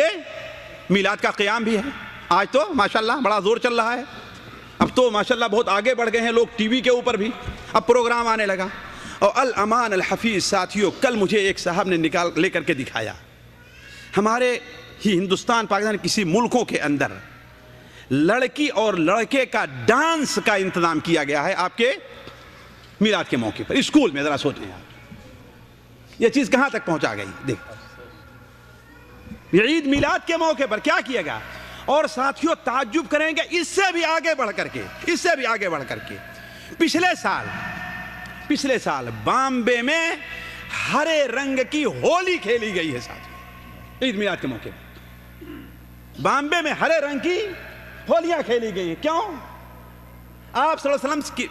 Speaker 3: میلاد کا قیام بھی ہے. آج تو ماشاءاللہ بڑا زور چل رہا ہے. اب تو ماشاءاللہ بہت آگے بڑھ گئے ہیں لوگ, ٹی وی کے اوپر بھی اب پروگرام آنے لگا. اور الامان الحفیظ ساتھیوں, کل مجھے ایک صاحب نے لے کر کے دکھایا. ہمارے ہی ہندوستان پاکستان کسی ملکوں کے اندر لڑکی اور لڑکے کا ڈانس کا انتظام کیا گیا ہے آپ کے میلاد کے موقع پر اسکول میں. ذرا سوچیں آپ یہ چیز کہاں تک پہنچا گئی. دیکھ عید میلاد کے موقع پر کیا کیا گیا. اور ساتھیوں تعجب کریں گے اس سے بھی آگے بڑھ کر کے پچھلے سال بامبے میں ہرے رنگ کی ہولی کھیلی گئی ہے ساتھیوں. عید میلاد کے موقع پر بامبے میں ہرے رنگ کی ہولیاں کھیلی گئی ہیں. کیوں؟ آپ صلی اللہ علیہ وسلم کی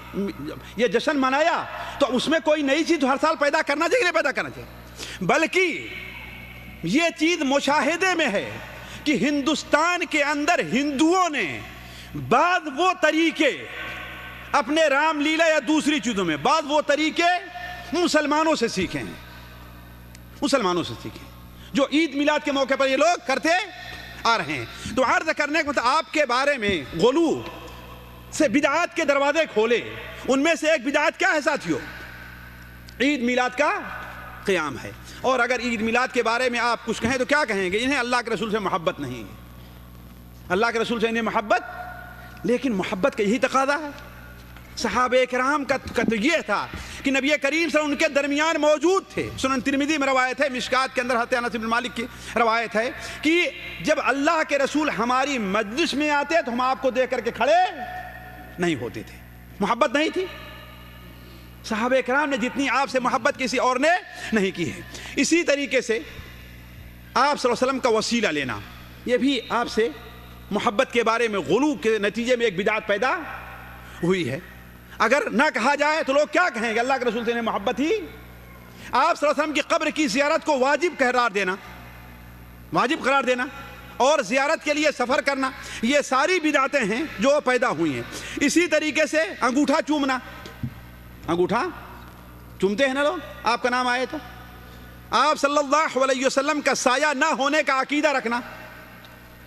Speaker 3: یہ جشن منایا تو اس میں کوئی نئی چیز ہر سال پیدا کرنا چاہیے, پیدا کرنا چاہیے, بلکہ یہ چیز مشاہدے میں ہے کہ ہندوستان کے اندر ہندوؤں نے بعض وہ طریقے اپنے رام لیلا یا دوسری چیزوں میں بعض وہ طریقے مسلمانوں سے سیکھے جو عید میلاد کے موقع پر یہ لوگ کرتے آ رہے ہیں. تو عرض کرنے کا مطلب آپ کے بارے میں غلو سے بدعات کے دروازے کھولے. ان میں سے ایک بدعات کیا ہے ساتھیوں؟ عید میلاد کا قیام ہے. اور اگر عید میلاد کے بارے میں آپ کچھ کہیں تو کیا کہیں گے؟ انہیں اللہ کے رسول سے محبت نہیں, اللہ کے رسول سے انہیں محبت, لیکن محبت کا یہی تقاضا ہے. صحابہ کرام کا تو یہ تھا کہ نبی کریم صلی اللہ علیہ وسلم ان کے درمیان موجود تھے. سنن ترمذی میں روایت ہے, مشکات کے اندر حضرت انس بن مالک کی روایت ہے کہ جب اللہ کے رسول ہماری مجلس میں آتے تو ہم آپ کو دیکھ کر کے کھڑے نہیں ہوتے تھے. محبت نہیں تھی. صحابہ کرام نے جتنی آپ سے محبت کسی اور نے نہیں کی ہے. اسی طریقے سے آپ صلی اللہ علیہ وسلم کا وسیلہ لینا, یہ بھی آپ سے محبت کے بارے میں غلو کے نتیجے میں ایک بدعت پیدا ہوئی ہے. اگر نہ کہا جائے تو لوگ کیا کہیں گے؟ اللہ کے رسول سے انہیں محبت ہی. آپ صلی اللہ علیہ وسلم کی قبر کی زیارت کو واجب قرار دینا اور زیارت کے لیے سفر کرنا، یہ ساری بدعتیں ہیں جو پیدا ہوئی ہیں۔ اسی طریقے سے انگوٹھا چومنا، انگوٹھا چومتے ہیں نا لوگ، آپ کا نام آئے تو آپ صلی اللہ علیہ وسلم کا سایہ نہ ہونے کا عقیدہ رکھنا،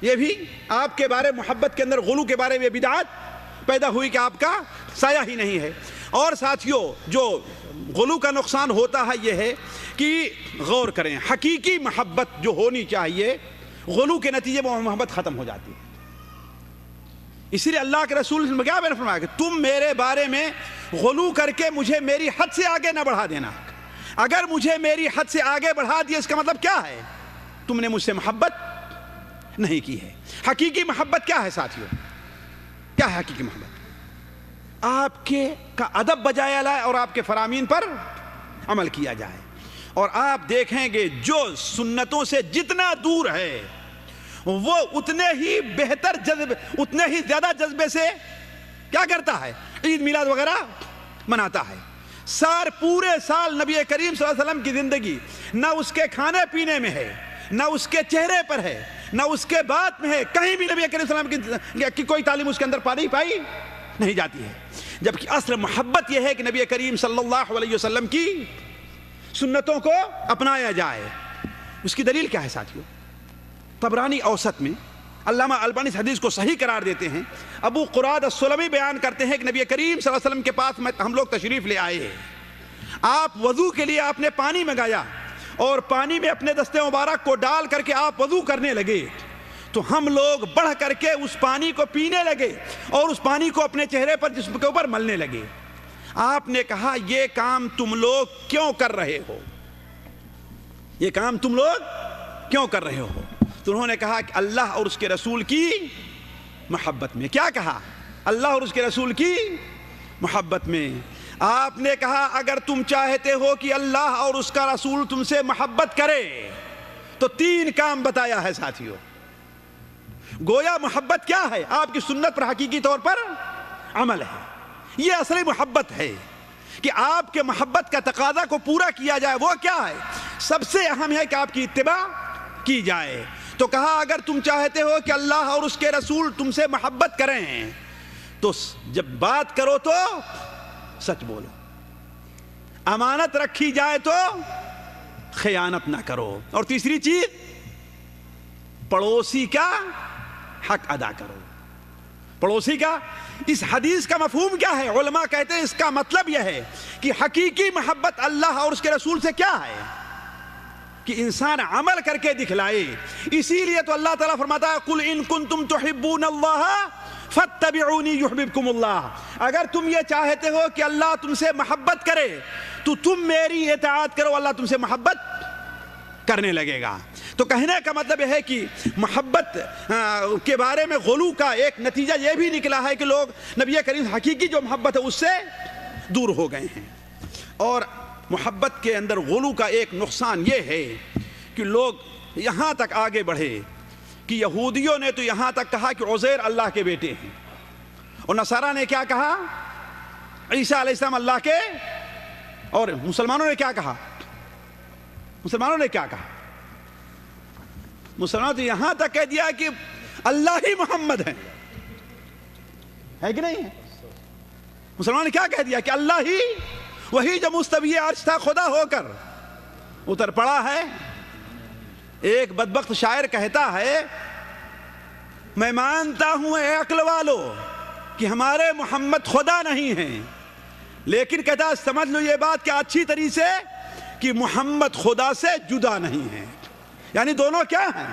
Speaker 3: یہ بھی آپ کے بارے محبت کے اندر غلو کے بارے میں بدعت پیدا ہوئی کہ آپ کا سایہ ہی نہیں ہے۔ اور ساتھیوں، جو غلو کا نقصان ہوتا ہے یہ ہے کہ غور کریں، حقیقی محبت جو ہونی چاہیے غلو کے نتیجے میں محبت ختم ہو جاتی ہے۔ اسی لیے اللہ کے رسول نے کیا فرمایا کہ تم میرے بارے میں غلو کر کے مجھے میری حد سے آگے نہ بڑھا دینا۔ اگر مجھے میری حد سے آگے بڑھا دیا اس کا مطلب کیا ہے؟ تم نے مجھ سے محبت نہیں کی ہے۔ حقیقی محبت کیا ہے ساتھیوں؟ کیا ہے حقیقی محبت؟ آپ کے کا ادب بجایا لائے اور آپ کے فرامین پر عمل کیا جائے، اور آپ دیکھیں گے جو سنتوں سے جتنا دور ہے وہ اتنے ہی بہتر جذبے، اتنے ہی زیادہ جذبے سے کیا کرتا ہے؟ عید میلاد وغیرہ مناتا ہے۔ پورے سال نبی کریم صلی اللہ علیہ وسلم کی زندگی نہ اس کے کھانے پینے میں ہے، نہ اس کے چہرے پر ہے، نہ اس کے بات میں ہے، کہیں بھی نبی کریم صلی اللہ علیہ وسلم کی کوئی تعلیم اس کے اندر پائی نہیں جاتی ہے۔ جبکہ اصل محبت یہ ہے کہ نبی کریم صلی اللہ علیہ وسلم کی سنتوں کو اپنایا جائے۔ اس کی دلیل کیا ہے ساتھیوں؟ طبرانی اوسط میں علامہ البانی اس حدیث کو صحیح قرار دیتے ہیں۔ ابو قراد السلمی بیان کرتے ہیں کہ نبی کریم صلی اللہ علیہ وسلم کے پاس ہم لوگ تشریف لے آئے، آپ وضو کے لیے آپ نے پانی منگایا اور پانی میں اپنے دستے مبارک کو ڈال کر کے آپ وضو کرنے لگے، تو ہم لوگ بڑھ کر کے اس پانی کو پینے لگے اور اس پانی کو اپنے چہرے پر جسم کے اوپر ملنے لگے۔ آپ نے کہا یہ کام تم لوگ کیوں کر رہے ہو؟ یہ کام تم لوگ کیوں کر رہے ہو؟ تو انہوں نے کہا کہ اللہ اور اس کے رسول کی محبت میں۔ کیا کہا؟ اللہ اور اس کے رسول کی محبت میں۔ آپ نے کہا اگر تم چاہتے ہو کہ اللہ اور اس کا رسول تم سے محبت کرے تو 3 کام بتایا ہے ساتھیوں۔ گویا محبت کیا ہے؟ آپ کی سنت پر حقیقی طور پر عمل ہے۔ یہ اصلی محبت ہے کہ آپ کے محبت کا تقاضا کو پورا کیا جائے۔ وہ کیا ہے؟ سب سے اہم ہے کہ آپ کی اتباع کی جائے۔ تو کہا اگر تم چاہتے ہو کہ اللہ اور اس کے رسول تم سے محبت کریں تو جب بات کرو تو سچ بولو، امانت رکھی جائے تو خیانت نہ کرو، اور تیسری چیز پڑوسی کا حق ادا کرو۔ پڑوسی کا، اس حدیث کا مفہوم کیا ہے؟ علماء کہتے ہیں اس کا مطلب یہ ہے کہ حقیقی محبت اللہ اور اس کے رسول سے کیا ہے کہ انسان عمل کر کے دکھلائے۔ اسی لیے تو اللہ تعالیٰ فرماتا ہے قُلْ إِن كُنْتُمْ تُحِبُّونَ اللَّهَ فَاتَّبِعُونِي يُحْبِبْكُمُ اللَّهُ۔ اگر تم یہ چاہتے ہو کہ اللہ تم سے محبت کرے تو تم میری اطاعت کرو، اللہ تم سے محبت کرنے لگے گا۔ تو کہنے کا مطلب یہ ہے کہ محبت کے بارے میں غلو کا ایک نتیجہ یہ بھی نکلا ہے کہ لوگ نبی کریم حقیقی جو محبت ہے اس سے دور ہو گئے ہیں۔ اور محبت کے اندر غلو کا ایک نقصان یہ ہے کہ لوگ یہاں تک آگے بڑھے کہ یہودیوں نے تو یہاں تک کہا کہ عزیر اللہ کے بیٹے ہیں، اور نصارہ نے کیا کہا؟ عیسیٰ علیہ السلام اللہ کے، اور مسلمانوں نے کیا کہا؟ مسلمانوں نے کیا کہا؟ مسلمانوں نے یہاں تک کہہ دیا کہ اللہ ہی محمد ہے کہ نہیں ہے؟ مسلمانوں نے کیا کہہ دیا کہ اللہ ہی، وہی جو مستوی عرش تھا خدا ہو کر اتر پڑا ہے۔ ایک بدبخت شاعر کہتا ہے میں مانتا ہوں اے عقل والو کہ ہمارے محمد خدا نہیں ہیں، لیکن کہتا سمجھ لو یہ بات کہ اچھی طریقے سے کہ محمد خدا سے جدا نہیں ہے، یعنی دونوں کیا ہیں؟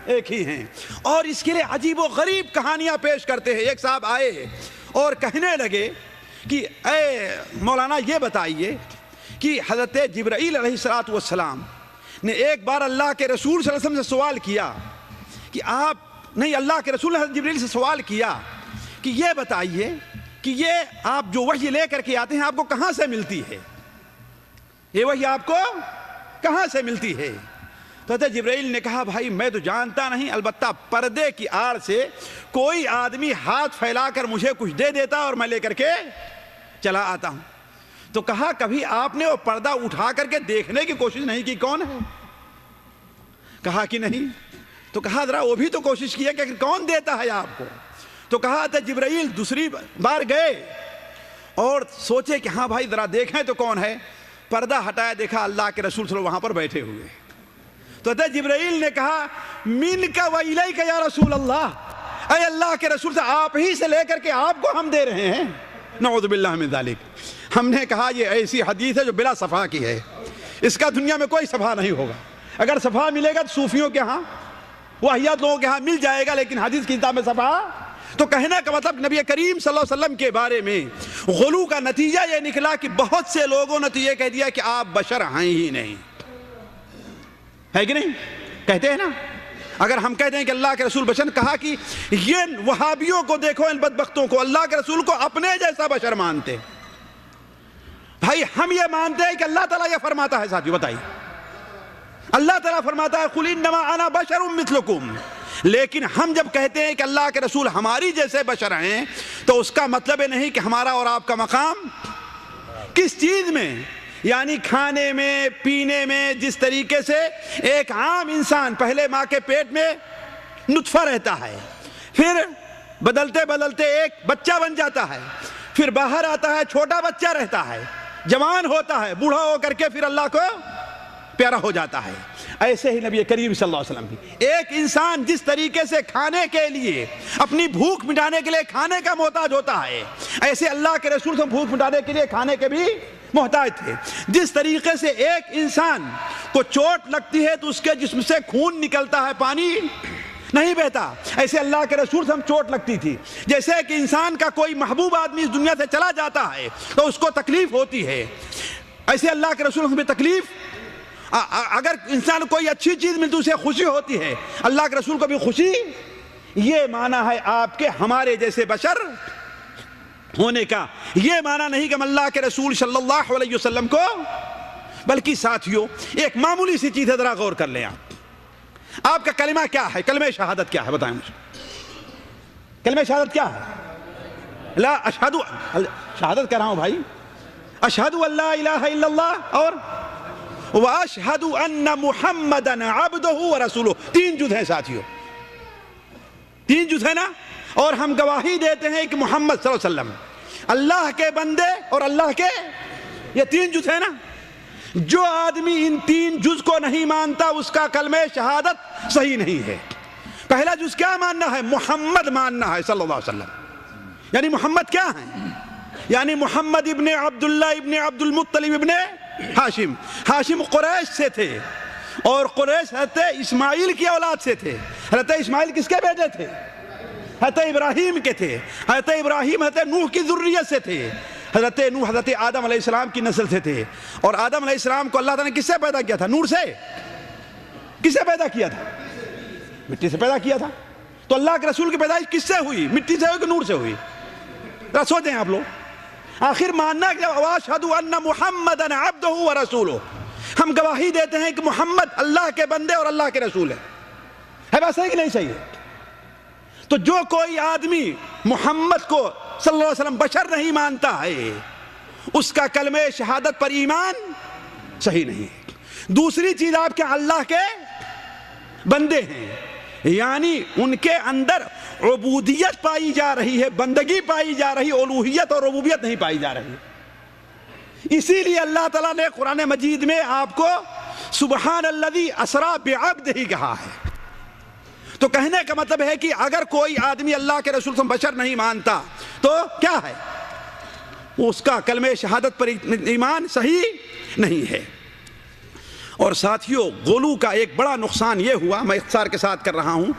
Speaker 3: ایک ہی ہیں۔ اور اس کے لیے عجیب و غریب کہانیاں پیش کرتے ہیں۔ ایک صاحب آئے اور کہنے لگے کہ اے مولانا یہ بتائیے کہ حضرت جبرائیل علیہ السلام نے ایک بار اللہ کے رسول صلی اللہ علیہ وسلم سے سوال کیا کہ آپ نہیں، اللہ کے رسول نے حضرت جبرائیل سے سوال کیا کہ یہ بتائیے کہ یہ آپ جو وحی لے کر کے آتے ہیں آپ کو کہاں سے ملتی ہے؟ یہ وحی آپ کو کہاں سے ملتی ہے؟ تو حضرت جبرائیل نے کہا بھائی میں تو جانتا نہیں، البتہ پردے کی آڑ سے کوئی آدمی ہاتھ پھیلا کر مجھے کچھ دے دیتا اور میں لے کر کے چلا آتا ہوں۔ تو کہا کبھی آپ نے وہ پردہ اٹھا کر کے دیکھنے کی کوشش نہیں کی کون ہے؟ کہا کہ نہیں۔ تو کہا ذرا وہ بھی تو کوشش کی ہے کہ کون دیتا ہے آپ کو. تو کہا تھا جبرائیل دوسری بار گئے اور سوچے کہ ہاں بھائی ذرا دیکھیں تو کون ہے. پردہ ہٹایا, دیکھا اللہ کے رسول صلی اللہ علیہ وسلم وہاں پر بیٹھے ہوئے. تو حضرت جبرائیل نے کہا منک و الیک یا رسول اللہ, اے اللہ کے رسول سے آپ ہی سے لے کر کے آپ کو ہم دے رہے ہیں. نعوذ باللہ من ذالک. ہم نے کہا یہ ایسی حدیث ہے جو بلا صفا کی ہے, اس کا دنیا میں کوئی صفا نہیں ہوگا. اگر صفا ملے گا تو صوفیوں کے ہاں, واہیات لوگوں کے ہاں مل جائے گا, لیکن حدیث کی کتاب میں صفا. تو کہنے کا مطلب نبی کریم صلی اللہ علیہ وسلم کے بارے میں غلو کا نتیجہ یہ نکلا کہ بہت سے لوگوں نے تو یہ کہہ دیا کہ آپ بشر ہیں ہی نہیں. ہے کہ نہیں؟ کہتے ہیں نا. اگر ہم کہتے ہیں کہ اللہ کے رسول بشر, کہا کہ یہ وہابیوں کو دیکھو, ان بدبختوں کو اللہ کے رسول کو اپنے جیسا بشر مانتے. بھائی ہم یہ مانتے ہیں کہ اللہ تعالیٰ یہ فرماتا ہے. ساتھیو بتائیے, اللہ تعالیٰ فرماتا ہے قل انما انا بشر مثلکم. لیکن ہم جب کہتے ہیں کہ اللہ کے رسول ہماری جیسے بشر ہیں, تو اس کا مطلب یہ نہیں کہ ہمارا اور آپ کا مقام کس چیز میں, یعنی کھانے میں, پینے میں. جس طریقے سے ایک عام انسان پہلے ماں کے پیٹ میں نطفہ رہتا ہے, پھر بدلتے بدلتے ایک بچہ بن جاتا ہے, پھر باہر آتا ہے, چھوٹا بچہ رہتا ہے, جوان ہوتا ہے, بوڑھا ہو کر کے پھر اللہ کو پیارا ہو جاتا ہے. ایسے ہی نبی کریم صلی اللہ علیہ وسلم بھی ایک انسان جس طریقے سے کھانے کے لیے, اپنی بھوک مٹانے کے لیے کھانے کا محتاج ہوتا ہے, ایسے اللہ کے رسول سے بھوک مٹانے کے لیے کھانے کے بھی محتاج تھے. جس طریقے سے ایک انسان کو چوٹ لگتی ہے تو اس کے جسم سے خون نکلتا ہے, پانی نہیں بہتا, ایسے اللہ کے رسول سے ہم چوٹ لگتی تھی. جیسے کہ انسان کا کوئی محبوب آدمی اس دنیا سے چلا جاتا ہے تو اس کو تکلیف ہوتی ہے, ایسے اللہ کے رسول سے بھی تکلیف. اگر انسان کو کوئی اچھی چیز ملتی اسے خوشی ہوتی ہے, اللہ کے رسول کو بھی خوشی. یہ معنی ہے آپ کے ہمارے جیسے بشر ہونے کا. یہ معنی نہیں کہ ہم اللہ کے رسول صلی اللہ علیہ وسلم کو, بلکہ ساتھیوں ایک معمولی سی چیز ہے, ذرا غور کر لیں. آپ کا کلمہ کیا ہے؟ کلمہ شہادت کیا ہے؟ بتائیں مجھے. کلمہ شہادت کیا ہے؟ لا اشہدو, شہادت کر رہا ہوں بھائی, اشہدو اللہ الہ الا اللہ اور واشہد ان محمدا عبدہ ورسولہ. 3 جز ہیں ساتھیوں, 3 جز ہے نا. اور ہم گواہی دیتے ہیں کہ محمد صلی اللہ علیہ وسلم اللہ کے بندے اور اللہ کے, یہ 3 جز ہے نا. جو آدمی ان 3 جز کو نہیں مانتا اس کا کلمہ شہادت صحیح نہیں ہے. پہلا جز کیا ماننا ہے؟ محمد ماننا ہے صلی اللہ علیہ وسلم. یعنی محمد کیا ہیں؟ یعنی محمد ابن عبداللہ ابن عبد المطلب ابن ہاشم. ہاشم قریش سے تھے اور قریش حضرت اسماعیل کی اولاد سے تھے. حضرت اسماعیل کس کے بیٹے تھے؟ حضرت ابراہیم کے تھے. حضرت ابراہیم حضرت نوح کی ذریت سے تھے. حضرت نوح حضرت آدم علیہ السلام کی نسل سے تھے. اور آدم علیہ السلام کو اللہ تعالیٰ نے کس سے پیدا کیا تھا؟ نور سے. کس سے پیدا کیا تھا؟ مٹی سے پیدا کیا تھا. تو اللہ کے رسول کی پیدائش کس سے ہوئی؟ مٹی سے ہوئی کہ نور سے ہوئی؟ ذرا سوچیں آپ لوگ. آخر ماننا کہ واشہد ان محمدا عبدہ ورسولہ, ہم گواہی دیتے ہیں کہ محمد اللہ کے بندے اور اللہ کے رسول ہے. ہے بات صحیح کہ نہیں صحیح ہے؟ تو جو کوئی آدمی محمد کو صلی اللہ علیہ وسلم بشر نہیں مانتا ہے, اس کا کلمہ شہادت پر ایمان صحیح نہیں. دوسری چیز آپ کے اللہ کے بندے ہیں, یعنی ان کے اندر عبودیت پائی جا رہی ہے, بندگی پائی جا رہی, الوہیت اور ربوبیت نہیں پائی جا رہی. اسی لیے اللہ تعالیٰ نے قرآن مجید میں آپ کو سبحان الذی اسریٰ بعبدہ کہا ہے. تو کہنے کا مطلب ہے کہ اگر کوئی آدمی اللہ کے رسول سے بشر نہیں مانتا تو کیا ہے؟ اس کا کلمہ شہادت پر ایمان صحیح نہیں ہے. اور ساتھیوں غلو کا ایک بڑا نقصان یہ ہوا, میں اختصار کے ساتھ کر رہا ہوں,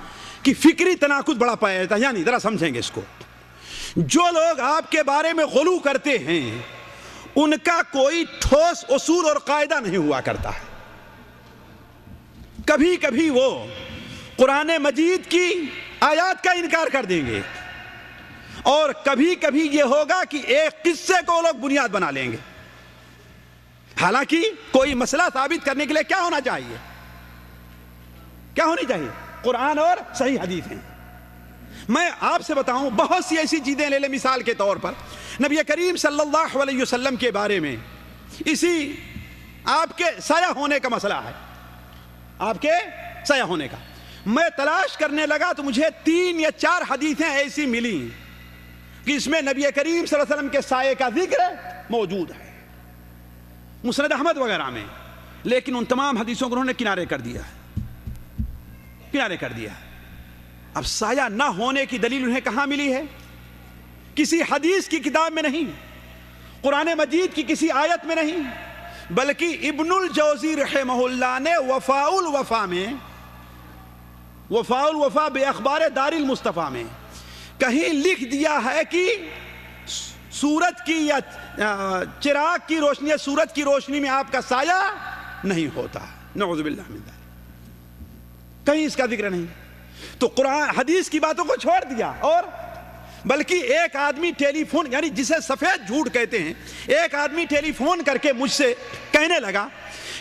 Speaker 3: کہ فکری تناقض بڑا پایا جاتا ہے. یعنی ذرا سمجھیں گے اس کو. جو لوگ آپ کے بارے میں غلو کرتے ہیں ان کا کوئی ٹھوس اصول اور قاعدہ نہیں ہوا کرتا ہے. کبھی کبھی وہ قرآن مجید کی آیات کا انکار کر دیں گے, اور کبھی کبھی یہ ہوگا کہ ایک قصے کو لوگ بنیاد بنا لیں گے. حالانکہ کوئی مسئلہ ثابت کرنے کے لیے کیا ہونا چاہیے؟ کیا ہونی چاہیے؟ قرآن اور صحیح حدیث ہیں. میں آپ سے بتاؤں بہت سی ایسی چیزیں لے لیں. مثال کے طور پر نبی کریم صلی اللہ علیہ وسلم کے بارے میں اسی آپ کے سایہ ہونے کا مسئلہ ہے. آپ کے سایہ ہونے کا میں تلاش کرنے لگا تو مجھے 3 یا 4 حدیثیں ایسی ملی کہ اس میں نبی کریم صلی اللہ علیہ وسلم کے سائے کا ذکر موجود ہے مسند احمد وغیرہ میں، لیکن ان تمام حدیثوں کو انہوں نے کنارے کر دیا، کنارے کر دیا۔ اب سایہ نہ ہونے کی دلیل انہیں کہاں ملی ہے؟ کسی حدیث کی کتاب میں نہیں، قرآن مجید کی کسی آیت میں نہیں، بلکہ ابن الجوزی رحمہ اللہ نے وفاء الوفا بے اخبار دار المصطفیٰ میں کہیں لکھ دیا ہے کہ سورج کی یا چراغ کی روشنی یا سورج کی روشنی میں آپ کا سایہ نہیں ہوتا، نعوذ باللہ من ذلک، کہیں اس کا ذکر نہیں۔ تو قرآن حدیث کی باتوں کو چھوڑ دیا، اور بلکہ ایک آدمی ٹیلی فون، یعنی جسے سفید جھوٹ کہتے ہیں، ایک آدمی ٹیلی فون کر کے مجھ سے کہنے لگا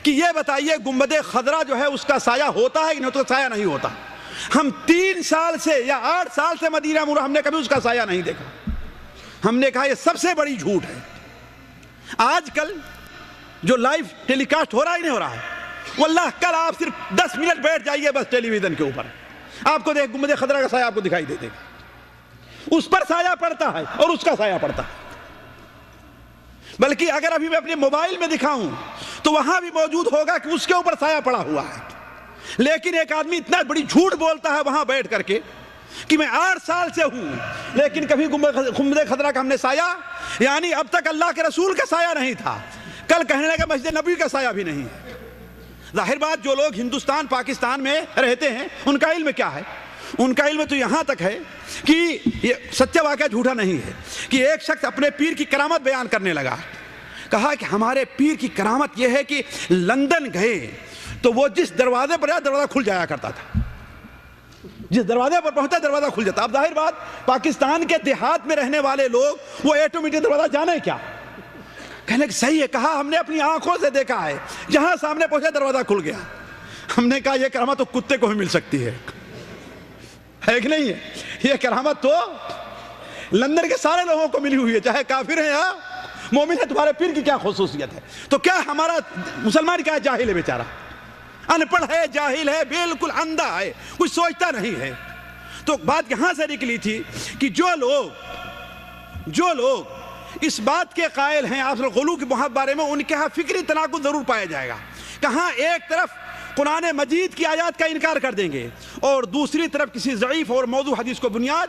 Speaker 3: کہ یہ بتائیے گنبد خضرا جو ہے اس کا سایہ ہوتا ہے کہ نہیں؟ تو سایہ نہیں ہوتا۔ ہم 3 سال سے یا 8 سال سے مدینہ منورہ ہم نے کبھی اس کا سایہ نہیں دیکھا۔ ہم نے کہا یہ سب سے بڑی جھوٹ ہے۔ آج کل جو لائیو ٹیلی کاسٹ ہو رہا ہے نہیں ہو رہا ہے، واللہ کل آپ صرف 10 منٹ بیٹھ جائیے بس ٹیلی ویژن کے اوپر، آپ کو دیکھ گنبد خضرا کا سایہ آپ کو دکھائی دے دے گا، اس پر سایہ پڑتا ہے اور اس کا سایہ پڑتا ہے۔ بلکہ اگر ابھی میں اپنے موبائل میں دکھاؤں تو وہاں بھی موجود ہوگا کہ اس کے اوپر سایہ پڑا ہوا ہے۔ لیکن ایک آدمی اتنا بڑی جھوٹ بولتا ہے وہاں بیٹھ کر کے کہ میں 8 سال سے ہوں لیکن کبھی گنبد خضرا کا ہم نے سایہ، یعنی اب تک اللہ کے رسول کا سایہ نہیں تھا، کل کہنے لگا مسجد نبوی کا سایہ بھی نہیں ہے۔ ظاہر بات جو لوگ ہندوستان پاکستان میں رہتے ہیں ان کا علم کیا ہے؟ ان کا علم تو یہاں تک ہے کہ یہ سچا واقعہ جھوٹا نہیں ہے کہ ایک شخص اپنے پیر کی کرامت بیان کرنے لگا، کہا کہ ہمارے پیر کی کرامت یہ ہے کہ لندن گئے تو وہ جس دروازے پر دروازہ کھل جایا کرتا تھا، جس دروازے پر پہنچتا دروازہ کھل جاتا۔ اب ظاہر بات پاکستان کے دیہات میں رہنے والے لوگ وہ آٹومیٹک دروازہ جانے کیا؟ کہنے کہ صحیح ہے، کہا ہم نے اپنی آنکھوں سے دیکھا ہے، جہاں سامنے پہنچا دروازہ کھل گیا۔ ہم نے کہا یہ کرامت تو کتے کو بھی مل سکتی ہے کہ نہیں ہے؟ یہ کرامت تو لندن کے سارے لوگوں کو ملی ہوئی ہے، چاہے کافر ہیں یا مومن ہے۔ تمہارے پیر کی کیا خصوصیت ہے؟ تو کیا ہمارا مسلمان کیا جاہل ہے بیچارہ، ان پڑھ ہے، جاہل ہے، بالکل اندھا ہے، کچھ سوچتا نہیں ہے۔ تو بات یہاں سے نکلی تھی کہ جو لوگ اس بات کے قائل ہیں آپ غلو کے بارے میں، ان کے ہاں فکری تناقض ضرور پایا جائے گا۔ کہاں ایک طرف قرآن مجید کی آیات کا انکار کر دیں گے اور دوسری طرف کسی ضعیف اور موضوع حدیث کو بنیاد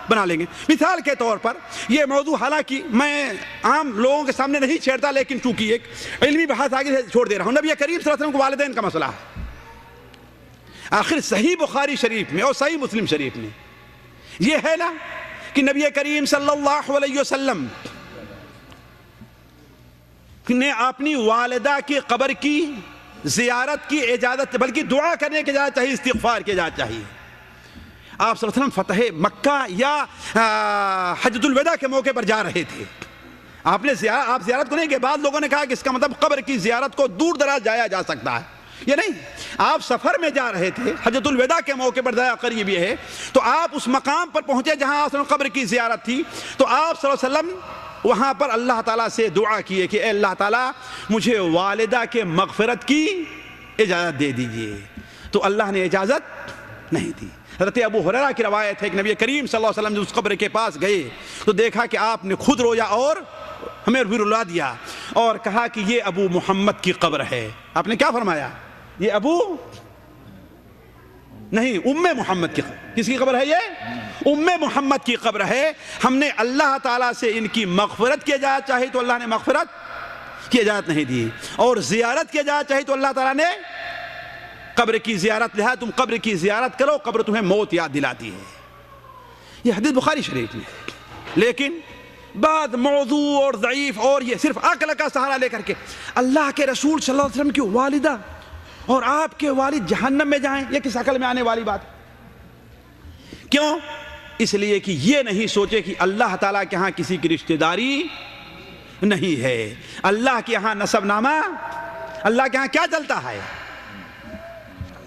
Speaker 3: بنا لیں گے۔ مثال کے طور پر یہ موضوع حالانکہ میں عام لوگوں کے سامنے نہیں چھیڑتا، لیکن چونکہ ایک علمی بحث آگے سے چھوڑ دے رہا ہوں۔ نبی کریم صلی اللہ علیہ وسلم کو والدین کا مسئلہ ہے، آخر صحیح بخاری شریف میں اور صحیح مسلم شریف میں یہ ہے نا کہ نبی کریم صلی اللہ علیہ وسلم نے اپنی والدہ کی قبر کی زیارت کی اجازت، بلکہ دعا کرنے کی اجازت چاہیے، استغفار کی اجازت چاہیے۔ آپ صلی اللہ علیہ وسلم فتح مکہ یا حجۃ الوداع کے موقع پر جا رہے تھے، آپ زیارت کو نہیں کہ بعض لوگوں نے کہا کہ اس کا مطلب قبر کی زیارت کو دور دراز جایا جا سکتا ہے، یہ نہیں، آپ سفر میں جا رہے تھے، حجۃ الوداع کے موقع پر ضیاء قریب یہ ہے، تو آپ اس مقام پر پہنچے جہاں قبر کی زیارت تھی، تو آپ صلی اللہ علیہ وسلم وہاں پر اللہ تعالیٰ سے دعا کیے کہ اے اللہ تعالیٰ مجھے والدہ کے مغفرت کی اجازت دے دیجئے، تو اللہ نے اجازت نہیں دی۔ حضرت ابو ہریرہ کی روایت ہے کہ نبی کریم صلی اللہ علیہ وسلم جب اس قبر کے پاس گئے تو دیکھا کہ آپ نے خود رویا اور ہمیں بھی رلا دیا اور کہا کہ یہ ابو محمد کی قبر ہے۔ آپ نے کیا فرمایا؟ یہ ابو نہیں، ام محمد کی قبر۔ کس کی قبر ہے؟ یہ ام محمد کی قبر ہے۔ ہم نے اللہ تعالیٰ سے ان کی مغفرت کی اجازت چاہی تو اللہ نے مغفرت کی اجازت نہیں دی، اور زیارت کی اجازت چاہی تو اللہ تعالیٰ نے قبر کی زیارت لہا، تم قبر کی زیارت کرو، قبر تمہیں موت یاد دلاتی ہے۔ یہ حدیث بخاری شریف میں، لیکن بعد موضوع اور ضعیف اور یہ صرف عقل کا سہارا لے کر کے اللہ کے رسول صلی اللہ علیہ وسلم کی والدہ اور آپ کے والد جہنم میں جائیں، یہ کس عقل میں آنے والی بات؟ کیوں؟ اس لیے کہ یہ نہیں سوچے کہ اللہ تعالیٰ کے ہاں کسی کی رشتہ داری نہیں ہے، اللہ کے ہاں نسب نامہ، اللہ کے ہاں کیا چلتا ہے؟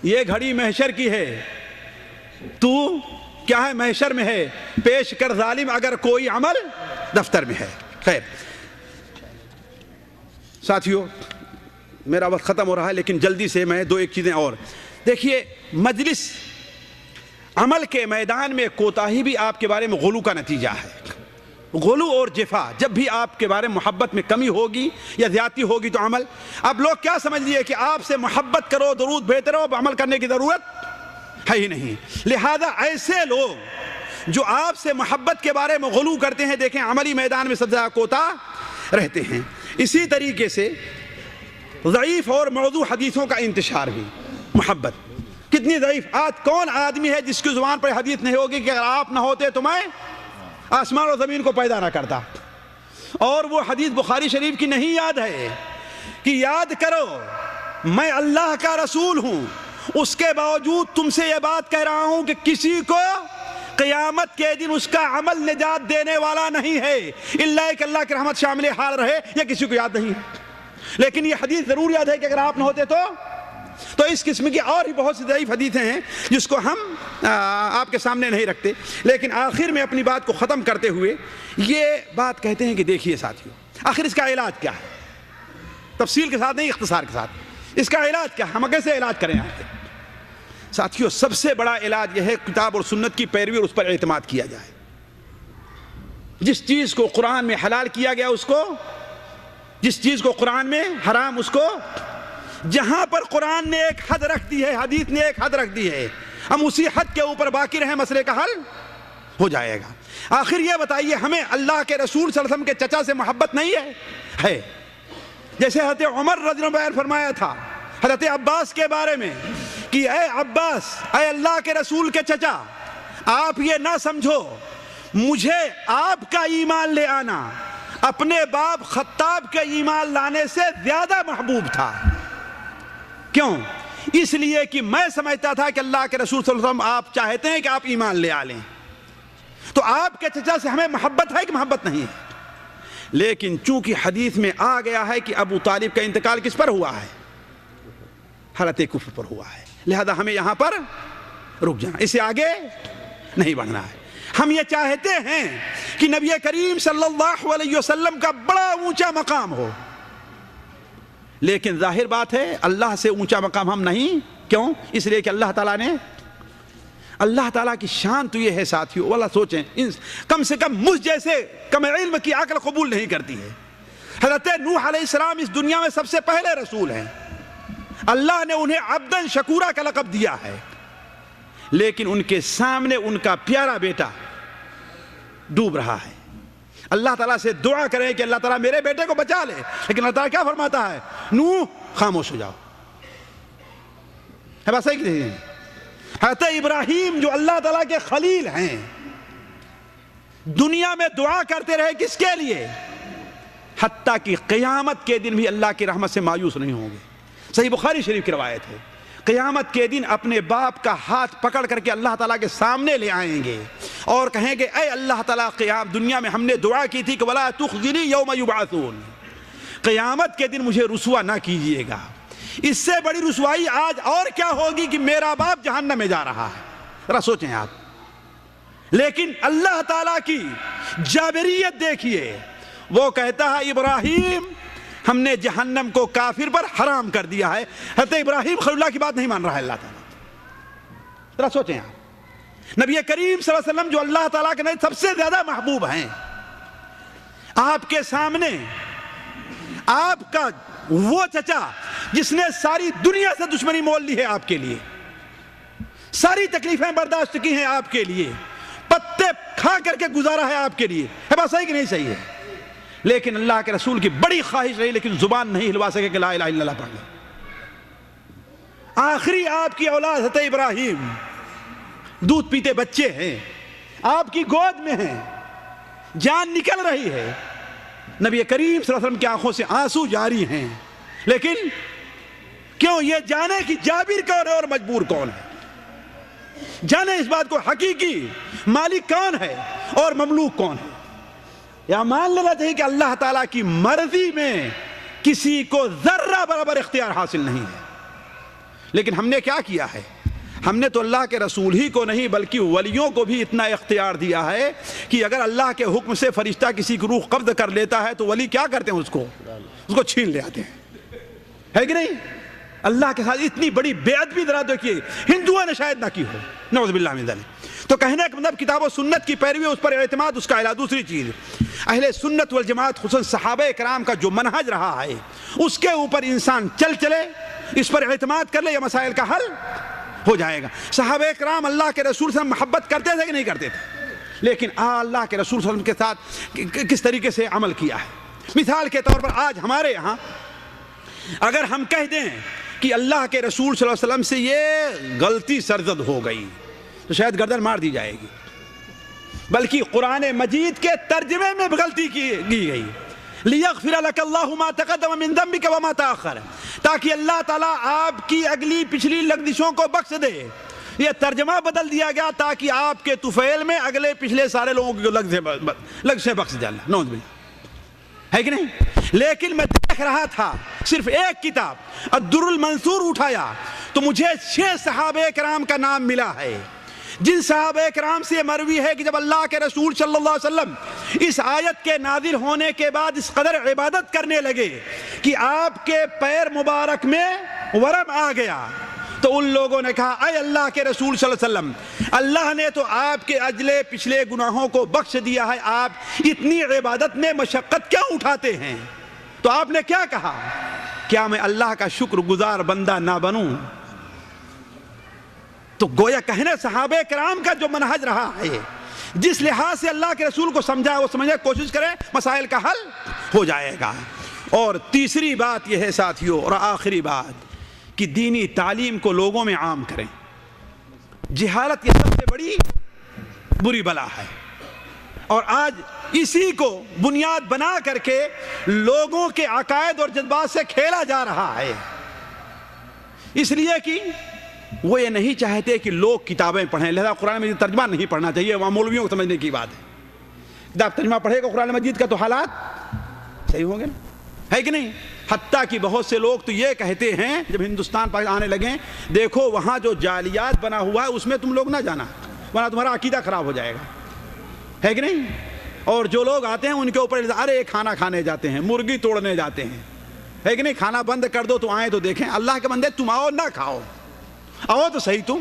Speaker 3: یہ گھڑی محشر کی ہے، تو کیا ہے؟ محشر میں ہے، پیش کر ظالم اگر کوئی عمل دفتر میں ہے۔ خیر ساتھیو، میرا وقت ختم ہو رہا ہے لیکن جلدی سے میں 2-1 چیزیں اور دیکھیے۔ مجلس عمل کے میدان میں کوتاہی بھی آپ کے بارے میں غلو کا نتیجہ ہے. غلو اور جفا، جب بھی آپ کے بارے میں محبت میں کمی ہوگی یا زیادتی ہوگی تو عمل. اب لوگ کیا سمجھ لیے کہ آپ سے محبت کرو، درود بھیجتے رہو، اب عمل کرنے کی ضرورت ہے ہی نہیں. لہذا ایسے لوگ جو آپ سے محبت کے بارے میں غلو کرتے ہیں، دیکھیں عملی میدان میں سب سے زیادہ کوتاہ رہتے ہیں. اسی طریقے سے ضعیف اور موضوع حدیثوں کا انتشار بھی. محبت کتنی ضعیف. آج کون آدمی ہے جس کی زبان پر حدیث نہیں ہوگی کہ اگر آپ نہ ہوتے تو میں آسمان اور زمین کو پیدا نہ کرتا. اور وہ حدیث بخاری شریف کی نہیں یاد ہے کہ یاد کرو میں اللہ کا رسول ہوں، اس کے باوجود تم سے یہ بات کہہ رہا ہوں کہ کسی کو قیامت کے دن اس کا عمل نجات دینے والا نہیں ہے الا کہ اللہ کی رحمت شامل حال رہے. یہ کسی کو یاد نہیں ہے، لیکن یہ حدیث ضرور یاد ہے کہ اگر آپ نہ ہوتے تو اس قسم کی اور بھی بہت سی ضعیف حدیثیں ہیں جس کو ہم آپ کے سامنے نہیں رکھتے. لیکن آخر میں اپنی بات کو ختم کرتے ہوئے یہ بات کہتے ہیں کہ دیکھیے ساتھیوں، آخر اس کا علاج کیا ہے؟ تفصیل کے ساتھ نہیں، اختصار کے ساتھ. اس کا علاج کیا ہے؟ ہم کیسے علاج کریں آگے؟ ساتھیوں سب سے بڑا علاج یہ ہے کتاب اور سنت کی پیروی اور اس پر اعتماد کیا جائے. جس چیز کو قرآن میں حلال کیا گیا اس کو، جس چیز کو قرآن میں حرام اس کو، جہاں پر قرآن نے ایک حد رکھ دی ہے، حدیث نے ایک حد رکھ دی ہے، ہم اسی حد کے اوپر باقی رہیں، مسئلے کا حل ہو جائے گا. آخر یہ بتائیے ہمیں اللہ کے رسول صلی اللہ علیہ وسلم کے چچا سے محبت نہیں ہے؟ جیسے حضرت عمر رضی اللہ عنہ فرمایا تھا حضرت عباس کے بارے میں کہ اے عباس، اے اللہ کے رسول کے چچا، آپ یہ نہ سمجھو مجھے آپ کا ایمان لے آنا اپنے باپ خطاب کے ایمان لانے سے زیادہ محبوب تھا. کیوں؟ اس لیے کہ میں سمجھتا تھا کہ اللہ کے رسول صلی اللہ علیہ وسلم آپ چاہتے ہیں کہ آپ ایمان لے آ لیں، تو آپ کے چچا سے ہمیں محبت ہے کہ محبت نہیں ہے؟ لیکن چونکہ حدیث میں آ گیا ہے کہ ابو طالب کا انتقال کس پر ہوا ہے؟ حالت کفر پر ہوا ہے. لہذا ہمیں یہاں پر رک جانا، اسے آگے نہیں بڑھنا ہے. ہم یہ چاہتے ہیں کہ نبی کریم صلی اللہ علیہ وسلم کا بڑا اونچا مقام ہو، لیکن ظاہر بات ہے اللہ سے اونچا مقام ہم نہیں. کیوں؟ اس لیے کہ اللہ تعالیٰ کی شان تو یہ ہے ساتھیوں، واللہ سوچیں کم سے کم مجھ جیسے کم علم کی عقل قبول نہیں کرتی ہے. حضرت نوح علیہ السلام اس دنیا میں سب سے پہلے رسول ہیں، اللہ نے انہیں عبداً شکورا کا لقب دیا ہے، لیکن ان کے سامنے ان کا پیارا بیٹا ڈوب رہا ہے. اللہ تعالیٰ سے دعا کریں کہ اللہ تعالیٰ میرے بیٹے کو بچا لے، لیکن اللہ تعالیٰ کیا فرماتا ہے؟ نوح خاموش ہو جاؤ. ہے بات صحیح کہ نہیں؟ حضرت ابراہیم جو اللہ تعالیٰ کے خلیل ہیں، دنیا میں دعا کرتے رہے کس کے لیے؟ حتیٰ کہ قیامت کے دن بھی اللہ کی رحمت سے مایوس نہیں ہوں گے. صحیح بخاری شریف کی روایت ہے، قیامت کے دن اپنے باپ کا ہاتھ پکڑ کر کے اللہ تعالیٰ کے سامنے لے آئیں گے اور کہیں گے اے اللہ تعالیٰ، دنیا میں ہم نے دعا کی تھی کہ وَلَا تُخْزِنِي يَوْمَ يُبْعَثُونَ، قیامت کے دن مجھے رسوا نہ کیجئے گا. اس سے بڑی رسوائی آج اور کیا ہوگی کہ میرا باپ جہنم میں جا رہا ہے. ذرا سوچیں آپ. لیکن اللہ تعالیٰ کی جابریت دیکھیے، وہ کہتا ہے ابراہیم ہم نے جہنم کو کافر پر حرام کر دیا ہے. حضرت ابراہیم خلیل اللہ کی بات نہیں مان رہا ہے اللہ تعالیٰ. ذرا سوچیں آپ. نبی کریم صلی اللہ علیہ وسلم جو اللہ تعالیٰ کے نبی سب سے زیادہ محبوب ہیں، آپ کے سامنے آپ کا وہ چچا جس نے ساری دنیا سے دشمنی مول لی ہے آپ کے لیے، ساری تکلیفیں برداشت کی ہیں آپ کے لیے، پتے کھا کر کے گزارا ہے آپ کے لیے. ہے بات صحیح کہ نہیں صحیح ہے؟ لیکن اللہ کے رسول کی بڑی خواہش رہی، لیکن زبان نہیں ہلوا سکے کہ لا الہ الا اللہ پڑھ لیں. آخری آپ کی اولاد حضرت ابراہیم دودھ پیتے بچے ہیں، آپ کی گود میں ہیں، جان نکل رہی ہے، نبی کریم صلی اللہ علیہ وسلم کی آنکھوں سے آنسو جاری ہیں. لیکن کیوں؟ یہ جانے کہ جابر کون ہے اور مجبور کون ہے، جانے اس بات کو حقیقی مالک کون ہے اور مملوک کون ہے. یا مان لینا چاہیے کہ اللہ تعالیٰ کی مرضی میں کسی کو ذرہ برابر اختیار حاصل نہیں ہے. لیکن ہم نے کیا کیا ہے؟ ہم نے تو اللہ کے رسول ہی کو نہیں بلکہ ولیوں کو بھی اتنا اختیار دیا ہے کہ اگر اللہ کے حکم سے فرشتہ کسی کی روح قبض کر لیتا ہے تو ولی کیا کرتے ہیں؟ اس کو چھین لے آتے ہیں. ہے کہ نہیں؟ اللہ کے ساتھ اتنی بڑی بے ادبی ذرا دیکھیے، ہندوؤں نے شاید نہ کی ہو، نعوذ باللہ من ذلک۔ تو کہنے کا مطلب کتاب و سنت کی پیروی، اس پر اعتماد، اس کا علاوہ دوسری چیز اہل سنت والجماعت خصوصاً صحابہ کرام کا جو منہج رہا ہے اس کے اوپر انسان چلے، اس پر اعتماد کر لے، یہ مسائل کا حل ہو جائے گا۔ صحابہ کرام اللہ کے رسول سے محبت کرتے تھے کہ نہیں کرتے تھے؟ لیکن اللہ کے رسول صلی اللہ علیہ وسلم کے ساتھ کس طریقے سے عمل کیا ہے۔ مثال کے طور پر آج ہمارے یہاں اگر ہم کہہ دیں کہ اللہ کے رسول صلی اللہ علیہ وسلم سے یہ غلطی سرزد ہو گئی تو شاید گردن مار دی جائے گی، بلکہ قرآن مجید کے ترجمے میں غلطی کی گئی، لِيَغْفِرَ لَكَ اللَّهُ مَا تَقَدَّمَ مِن ذَنبِكَ وَمَا تَأَخَّرَ، تاکہ اللہ تعالیٰ آپ کی اگلی پچھلی لغزشوں کو بخش دے۔ یہ ترجمہ بدل دیا گیا تاکہ آپ کے طفیل میں اگلے پچھلے سارے لوگوں کی لغزشیں بخش دے اللہ، نعوذ باللہ، ہے کہ نہیں؟ لیکن میں دیکھ رہا تھا صرف ایک کتاب الدر المنثور اٹھایا تو مجھے 6 صحابہ کرام کا نام ملا ہے جن صحابہ کرام سے یہ مروی ہے کہ جب اللہ کے رسول صلی اللہ علیہ وسلم اس آیت کے نازل ہونے کے بعد اس قدر عبادت کرنے لگے کہ آپ کے پیر مبارک میں ورم آ گیا تو ان لوگوں نے کہا اے اللہ کے رسول صلی اللہ علیہ وسلم، اللہ نے تو آپ کے اجلے پچھلے گناہوں کو بخش دیا ہے، آپ اتنی عبادت میں مشقت کیوں اٹھاتے ہیں؟ تو آپ نے کیا کہا؟ کیا میں اللہ کا شکر گزار بندہ نہ بنوں؟ تو گویا کہنے صحابہ کرام کا جو منہج رہا ہے، جس لحاظ سے اللہ کے رسول کو سمجھا وہ سمجھنے کی کوشش کریں، مسائل کا حل ہو جائے گا۔ اور تیسری بات یہ ہے ساتھیوں، اور آخری بات، کہ دینی تعلیم کو لوگوں میں عام کریں۔ جہالت یہ سب سے بڑی بری بلا ہے، اور آج اسی کو بنیاد بنا کر کے لوگوں کے عقائد اور جذبات سے کھیلا جا رہا ہے، اس لیے کہ وہ یہ نہیں چاہتے کہ لوگ کتابیں پڑھیں، لہذا قرآن مجید ترجمہ نہیں پڑھنا چاہیے، وہاں مولویوں کو سمجھنے کی بات ہے۔ کتاب ترجمہ پڑھے گا قرآن مجید کا تو حالات صحیح ہوں گے نا، ہے کہ نہیں؟ حتیٰ کہ بہت سے لوگ تو یہ کہتے ہیں جب ہندوستان پاکستان آنے لگیں، دیکھو وہاں جو جعلیات بنا ہوا ہے اس میں تم لوگ نہ جانا ورنہ تمہارا عقیدہ خراب ہو جائے گا، ہے کہ نہیں؟ اور جو لوگ آتے ہیں ان کے اوپر ارے کھانا کھانے جاتے ہیں، مرغی توڑنے جاتے ہیں، ہے کہ نہیں؟ کھانا بند کر دو تو آئیں تو دیکھیں۔ اللہ کے بندے تم آؤ نہ کھاؤ، آؤ تو صحیح،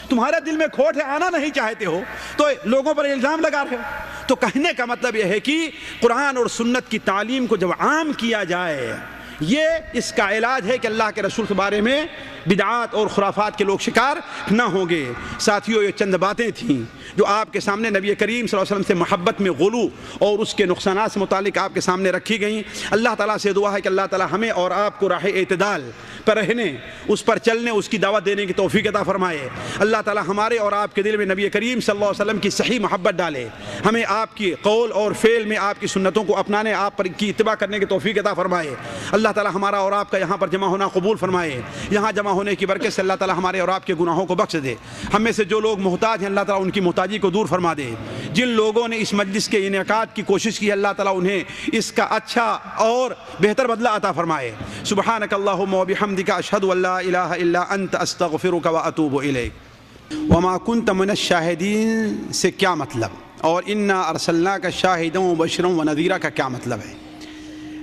Speaker 3: تمہارے دل میں کھوٹ ہے، آنا نہیں چاہتے ہو تو لوگوں پر الزام لگا رہے ہو۔ تو کہنے کا مطلب یہ ہے کہ قرآن اور سنت کی تعلیم کو جب عام کیا جائے، یہ اس کا علاج ہے کہ اللہ کے رسول کے بارے میں بدعات اور خرافات کے لوگ شکار نہ ہوں گے۔ ساتھیوں، یہ چند باتیں تھیں جو آپ کے سامنے نبی کریم صلی اللہ علیہ وسلم سے محبت میں غلو اور اس کے نقصانات سے متعلق آپ کے سامنے رکھی گئیں۔ اللہ تعالیٰ سے دعا ہے کہ اللہ تعالیٰ ہمیں اور آپ کو راہ اعتدال پر رہنے، اس پر چلنے، اس کی دعوت دینے کی توفیق عطا فرمائے۔ اللہ تعالیٰ ہمارے اور آپ کے دل میں نبی کریم صلی اللہ علیہ وسلم کی صحیح محبت ڈالے، ہمیں آپ کی قول اور فعل میں آپ کی سنتوں کو اپنانے، آپ پر کی اتباع کرنے کی توفیق عطا فرمائے۔ اللہ تعالیٰ ہمارا اور آپ کا یہاں پر جمع ہونا قبول فرمائے، یہاں جمع ہونے کی برکت سے اللہ تعالیٰ ہمارے اور آپ کے گناہوں کو بخش دے۔ ہم میں سے جو لوگ محتاج ہیں اللہ تعالیٰ ان کی محتاجی کو دور فرما دے۔ جن لوگوں نے اس مجلس کے انعقاد کی کوشش کی اللہ تعالیٰ انہیں اس کا اچھا اور بہتر بدلہ عطا فرمائے۔ سبحانک اللہم و بحمدک، اشہد ان لا الہ الا انت، استغفرک و اتوب الیک۔ وما کنت من الشاہدین سے کیا مطلب، اور انا ارسلناک شاہدا وبشرا ونذیرا کا کیا مطلب ہے؟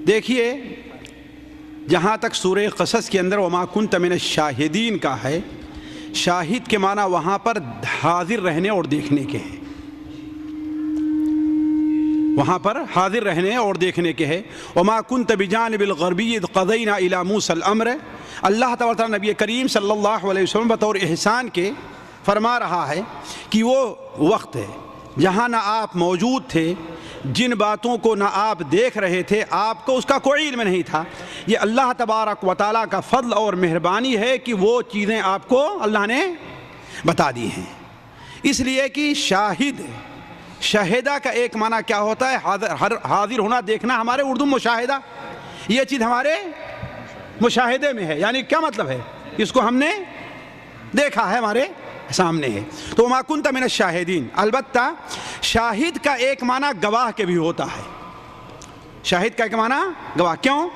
Speaker 3: دیکھیے، جہاں تک سورہ قصص کے اندر وما کنت من الشاہدین کا ہے، شاہد کے معنی وہاں پر حاضر رہنے اور دیکھنے کے ہیں، وہاں پر حاضر رہنے اور دیکھنے کے ہے۔ وما کنت بجانب الغربی اذ قضینا الی موسیٰ الامر، اللہ تعالیٰ نبی کریم صلی اللہ علیہ وسلم بطور احسان کے فرما رہا ہے کہ وہ وقت ہے جہاں نہ آپ موجود تھے، جن باتوں کو نہ آپ دیکھ رہے تھے، آپ کو اس کا کوئی علم نہیں تھا۔ یہ اللہ تبارک و تعالیٰ کا فضل اور مہربانی ہے کہ وہ چیزیں آپ کو اللہ نے بتا دی ہیں، اس لیے کہ شاہد، شاہدہ کا ایک معنی کیا ہوتا ہے؟ حاضر ہونا، دیکھنا۔ ہمارے اردو مشاہدہ، یہ چیز ہمارے مشاہدے میں ہے، یعنی کیا مطلب ہے؟ اس کو ہم نے دیکھا ہے، ہمارے سامنے ہے۔ تو وما کنت من الشاہدین، البتہ شاہد کا ایک معنی گواہ کے بھی ہوتا ہے۔ شاہد کا ایک معنی گواہ، کیوں؟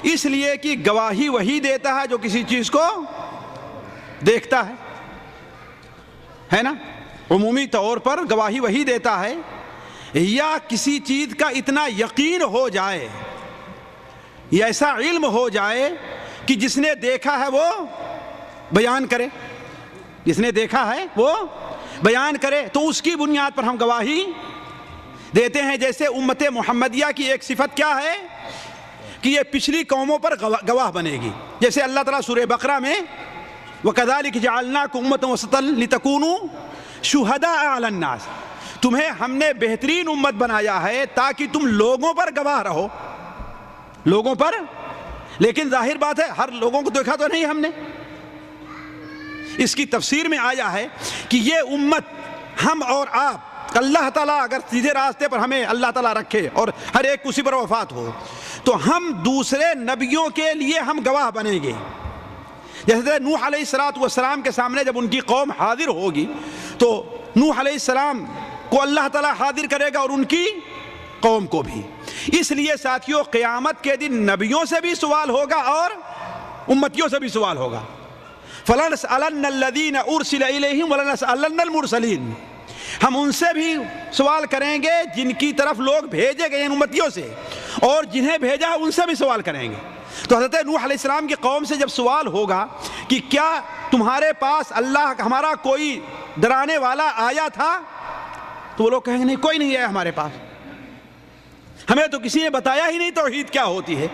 Speaker 3: اس لیے کہ گواہی وہی دیتا ہے جو کسی چیز کو دیکھتا ہے نا؟ عمومی طور پر گواہی وہی دیتا ہے یا کسی چیز کا اتنا یقین ہو جائے یا ایسا علم ہو جائے کہ جس نے دیکھا ہے وہ بیان کرے، جس نے دیکھا ہے وہ بیان کرے، تو اس کی بنیاد پر ہم گواہی دیتے ہیں۔ جیسے امت محمدیہ کی ایک صفت کیا ہے کہ یہ پچھلی قوموں پر گواہ بنے گی، جیسے اللہ تعالیٰ سورہ بقرہ میں وَكَذَلِكَ جَعَلْنَاكُمْ أُمَّةً وَسَطًا لِتَكُونُوا شُهَدَاءَ عَلَى النَّاسِ، تمہیں ہم نے بہترین امت بنایا ہے تاکہ تم لوگوں پر گواہ رہو، لوگوں پر۔ لیکن ظاہر بات ہے ہر لوگوں کو دیکھا تو نہیں ہم نے۔ اس کی تفسیر میں آیا ہے کہ یہ امت ہم اور آپ، اللہ تعالیٰ اگر سیدھے راستے پر ہمیں اللہ تعالیٰ رکھے اور ہر ایک اسی پر وفات ہو، تو ہم دوسرے نبیوں کے لیے ہم گواہ بنیں گے۔ جیسے نوح علیہ السلام کے سامنے جب ان کی قوم حاضر ہوگی تو نوح علیہ السلام کو اللہ تعالیٰ حاضر کرے گا اور ان کی قوم کو بھی۔ اس لیے ساتھیوں قیامت کے دن نبیوں سے بھی سوال ہوگا اور امتیوں سے بھی سوال ہوگا۔ فَلَنَسْأَلَنَّ الَّذِينَ أُرْسِلَ إِلَيْهِمْ وَلَنَسْأَلَنَّ الْمُرْسَلِينَ، ہم ان سے بھی سوال کریں گے جن کی طرف لوگ بھیجے گئے ہیں امتیوں سے، اور جنہیں بھیجا ان سے بھی سوال کریں گے۔ تو حضرت نوح علیہ السلام کی قوم سے جب سوال ہوگا کہ کیا تمہارے پاس اللہ ہمارا کوئی ڈرانے والا آیا تھا، تو وہ لوگ کہیں گے نہیں، کوئی نہیں آیا ہمارے پاس، ہمیں تو کسی نے بتایا ہی نہیں توحید کیا ہوتی ہے،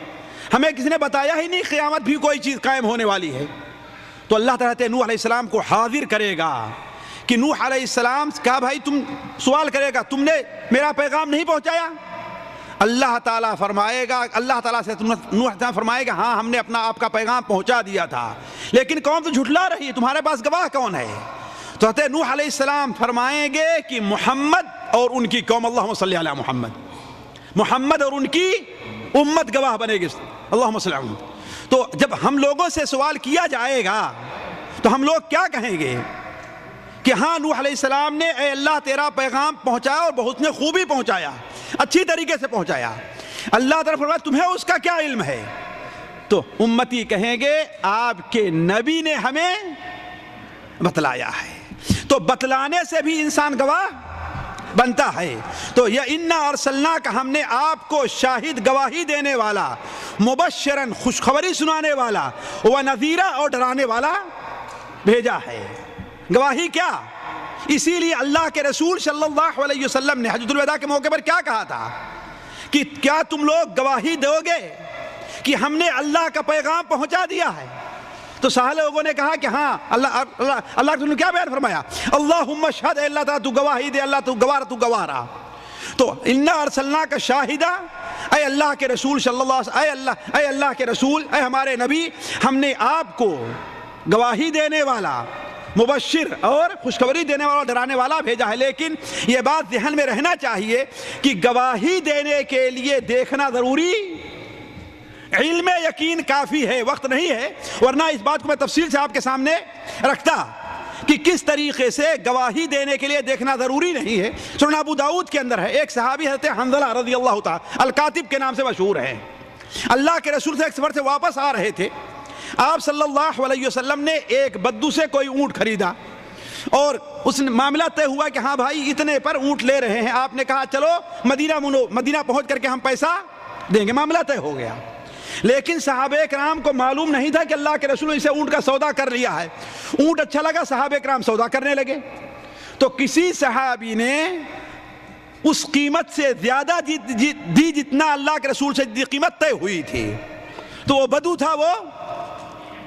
Speaker 3: ہمیں کسی نے بتایا ہی نہیں قیامت بھی کوئی چیز قائم ہونے والی ہے۔ تو اللہ تعالیٰ نوح علیہ السلام کو حاضر کرے گا کہ نوح علیہ السلام کہا بھائی تم سوال کرے گا تم نے میرا پیغام نہیں پہنچایا؟ اللہ تعالیٰ فرمائے گا، اللہ تعالیٰ سے نوح فرمائے گا ہاں ہم نے اپنا آپ کا پیغام پہنچا دیا تھا، لیکن قوم تو جھٹلا رہی ہے، تمہارے پاس گواہ کون ہے؟ تو حضرت نوح علیہ السلام فرمائیں گے کہ محمد اور ان کی قوم، اللہم صلی علی محمد، محمد اور ان کی امت گواہ بنے گی، اللہم صلی علی محمد۔ تو جب ہم لوگوں سے سوال کیا جائے گا تو ہم لوگ کیا کہیں گے کہ ہاں نوح علیہ السلام نے اے اللہ تیرا پیغام پہنچایا اور بہت نے خوبی پہنچایا، اچھی طریقے سے پہنچایا۔ اللہ تعالیٰ فرمایا تمہیں اس کا کیا علم ہے؟ تو امتی کہیں گے آپ کے نبی نے ہمیں بتلایا ہے۔ تو بتلانے سے بھی انسان گواہ بنتا ہے۔ تو یا انا ارسلناک، ہم نے آپ کو شاہد گواہی دینے والا، مبشرن خوشخبری سنانے والا، ونذیرا اور ڈرانے والا بھیجا ہے۔ گواہی کیا؟ اسی لیے اللہ کے رسول صلی اللہ علیہ وسلم نے حجۃ الوداع کے موقع پر کیا کہا تھا کہ کیا تم لوگ گواہی دو گے کہ ہم نے اللہ کا پیغام پہنچا دیا ہے؟ تو سارے لوگوں نے کہا کہ ہاں۔ اللہ نے کیا بیان فرمایا؟ اللہم اشہد، اے اللہ تعالیٰ تو گواہی دے، اللہ تو گواہ رہا۔ تو انا ارسلناک شاہدہ، اے اللہ کے رسول صلی اللہ علیہ وسلم، اے اللہ کے رسول، اے ہمارے نبی، ہم نے آپ کو گواہی دینے والا، مبشر اور خوشخبری دینے والا، ڈرانے والا بھیجا ہے۔ لیکن یہ بات ذہن میں رہنا چاہیے کہ گواہی دینے کے لیے دیکھنا ضروری، علم یقین کافی ہے، وقت نہیں ہے، ورنہ اس بات کو میں تفصیل سے آپ کے سامنے رکھتا کہ کس طریقے سے گواہی دینے کے لیے دیکھنا ضروری نہیں ہے۔ سنن ابو داؤد کے اندر ہے ایک صحابی حضرت حنظلہ رضی اللہ تعالی الکاتب کے نام سے مشہور ہے، اللہ کے رسول سے ایک سفر سے واپس آ رہے تھے، آپ صلی اللہ علیہ وسلم نے ایک بدو سے کوئی اونٹ خریدا اور اس معاملہ طے ہوا کہ ہاں بھائی اتنے پر اونٹ لے رہے ہیں، آپ نے کہا چلو مدینہ پہنچ کر کے ہم پیسہ دیں گے، معاملہ طے ہو گیا۔ لیکن صحابہ کرام کو معلوم نہیں تھا کہ اللہ کے رسول اسے اونٹ کا سودا کر لیا ہے۔ اونٹ اچھا لگا، صحابہ کرام سودا کرنے لگے، تو کسی صحابی نے اس قیمت سے زیادہ دی جتنا اللہ کے رسول سے قیمت طے ہوئی تھی، تو وہ بدو تھا، وہ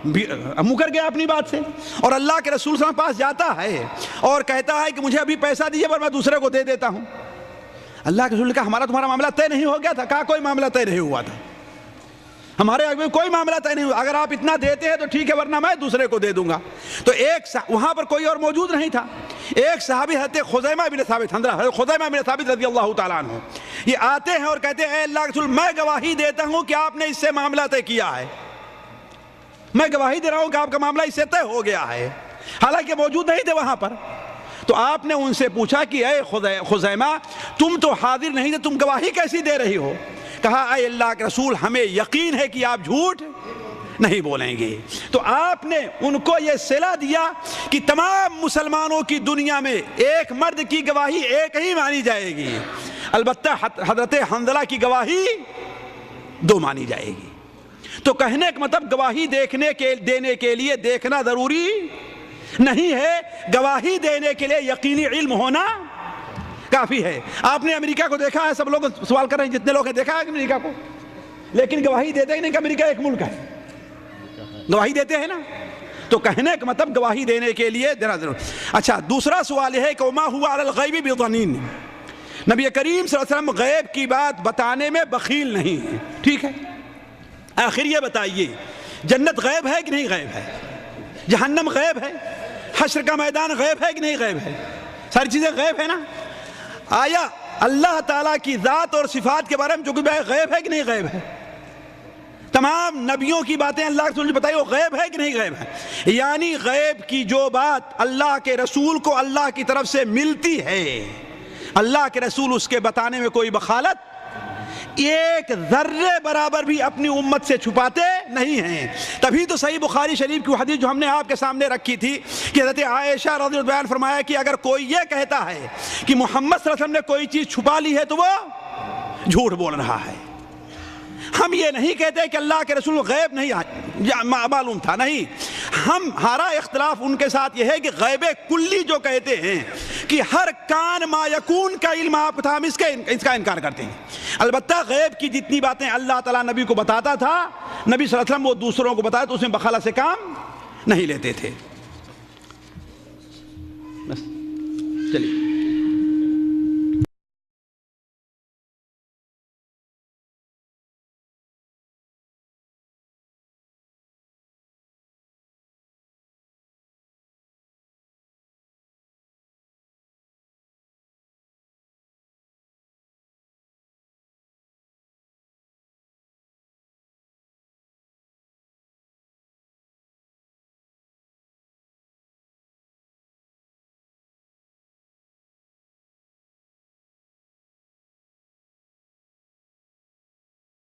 Speaker 3: مکر گیا اپنی بات سے، اور اللہ کے رسول صلی اللہ علیہ وسلم پاس جاتا ہے اور کہتا ہے کہ مجھے ابھی پیسہ دیجیے پر میں دوسرے کو دے دیتا ہوں۔ اللہ کے رسول نے کہا ہمارا تمہارا معاملہ طے نہیں ہو گیا تھا؟ کہا کوئی معاملہ طے نہیں ہوا تھا، ہمارے آگے کوئی معاملہ طے نہیں ہوا، اگر آپ اتنا دیتے ہیں تو ٹھیک ہے ورنہ میں دوسرے کو دے دوں گا۔ تو وہاں پر کوئی اور موجود نہیں تھا، ایک صحابی حضرت خزیمہ بن ثابت، حضرت خزیمہ بن ثابت رضی اللہ تعالیٰ عنہ، یہ آتے ہیں اور کہتے ہیں اے اللہ کے رسول میں گواہی دیتا ہوں کہ آپ نے اس سے معاملہ طے کیا ہے، میں گواہی دے رہا ہوں کہ آپ کا معاملہ اس سے طے ہو گیا ہے، حالانکہ موجود نہیں تھے وہاں پر۔ تو آپ نے ان سے پوچھا کہ اے خزیمہ تم تو حاضر نہیں تھے، تم گواہی کیسی دے رہی ہو؟ کہا اے اللہ کے رسول ہمیں یقین ہے کہ آپ جھوٹ نہیں بولیں گے۔ تو آپ نے ان کو یہ صلہ دیا کہ تمام مسلمانوں کی دنیا میں ایک مرد کی گواہی ایک ہی مانی جائے گی، البتہ حضرت حنظلہ کی گواہی دو مانی جائے گی۔ تو کہنے کا مطلب گواہی دینے کے لیے دیکھنا ضروری نہیں ہے، گواہی دینے کے لیے یقینی علم ہونا کافی ہے۔ آپ نے امریکہ کو دیکھا ہے، سب لوگ سوال کر رہے ہیں جتنے لوگ ہیں، دیکھا ہے امریکہ کو، لیکن گواہی دیتے ہیں نہیں کہ امریکہ ایک ملک ہے، گواہی دیتے ہیں نا؟ تو کہنے کا مطلب گواہی دینے کے لیے دینا ضرور۔ اچھا، دوسرا سوال یہ ہے کہ وما هو علی الغیب بضنین، نبی کریم صلی اللہ علیہ وسلم غیب کی بات بتانے میں بخیل نہیں ہے، ٹھیک ہے؟ آخر یہ بتائیے، جنت غیب ہے کہ نہیں غیب ہے؟ جہنم غیب ہے؟ حشر کا میدان غیب ہے کہ نہیں غیب ہے؟ ساری چیزیں غیب ہے نا؟ آیا اللہ تعالیٰ کی ذات اور صفات کے بارے میں جو کچھ غیب ہے کہ نہیں غیب ہے؟ تمام نبیوں کی باتیں اللہ کے رسول نے بتائی، وہ غیب ہے کہ نہیں غیب ہے؟ یعنی غیب کی جو بات اللہ کے رسول کو اللہ کی طرف سے ملتی ہے، اللہ کے رسول اس کے بتانے میں کوئی بخالت ایک ذرے برابر بھی اپنی امت سے چھپاتے نہیں ہیں۔ تبھی تو صحیح بخاری شریف کی حدیث جو ہم نے آپ کے سامنے رکھی تھی کہ حضرت عائشہ رضی اللہ عنہا بیان فرمایا کہ اگر کوئی یہ کہتا ہے کہ محمد صلی اللہ علیہ وسلم نے کوئی چیز چھپا لی ہے تو وہ جھوٹ بول رہا ہے۔ ہم یہ نہیں کہتے کہ اللہ کے رسول غیب نہیں معلوم تھا، نہیں، ہمارا اختلاف ان کے ساتھ یہ ہے کہ غیب کلی جو کہتے ہیں کہ ہر کان ما یکون کا علم آپ کو تھا، ہم اس کا انکار کرتے ہیں۔ البتہ غیب کی جتنی باتیں اللہ تعالیٰ نبی کو بتاتا تھا، نبی صلی اللہ علیہ وسلم وہ دوسروں کو بتایا تو اس میں بخالت سے کام نہیں لیتے تھے۔ بس چلیے۔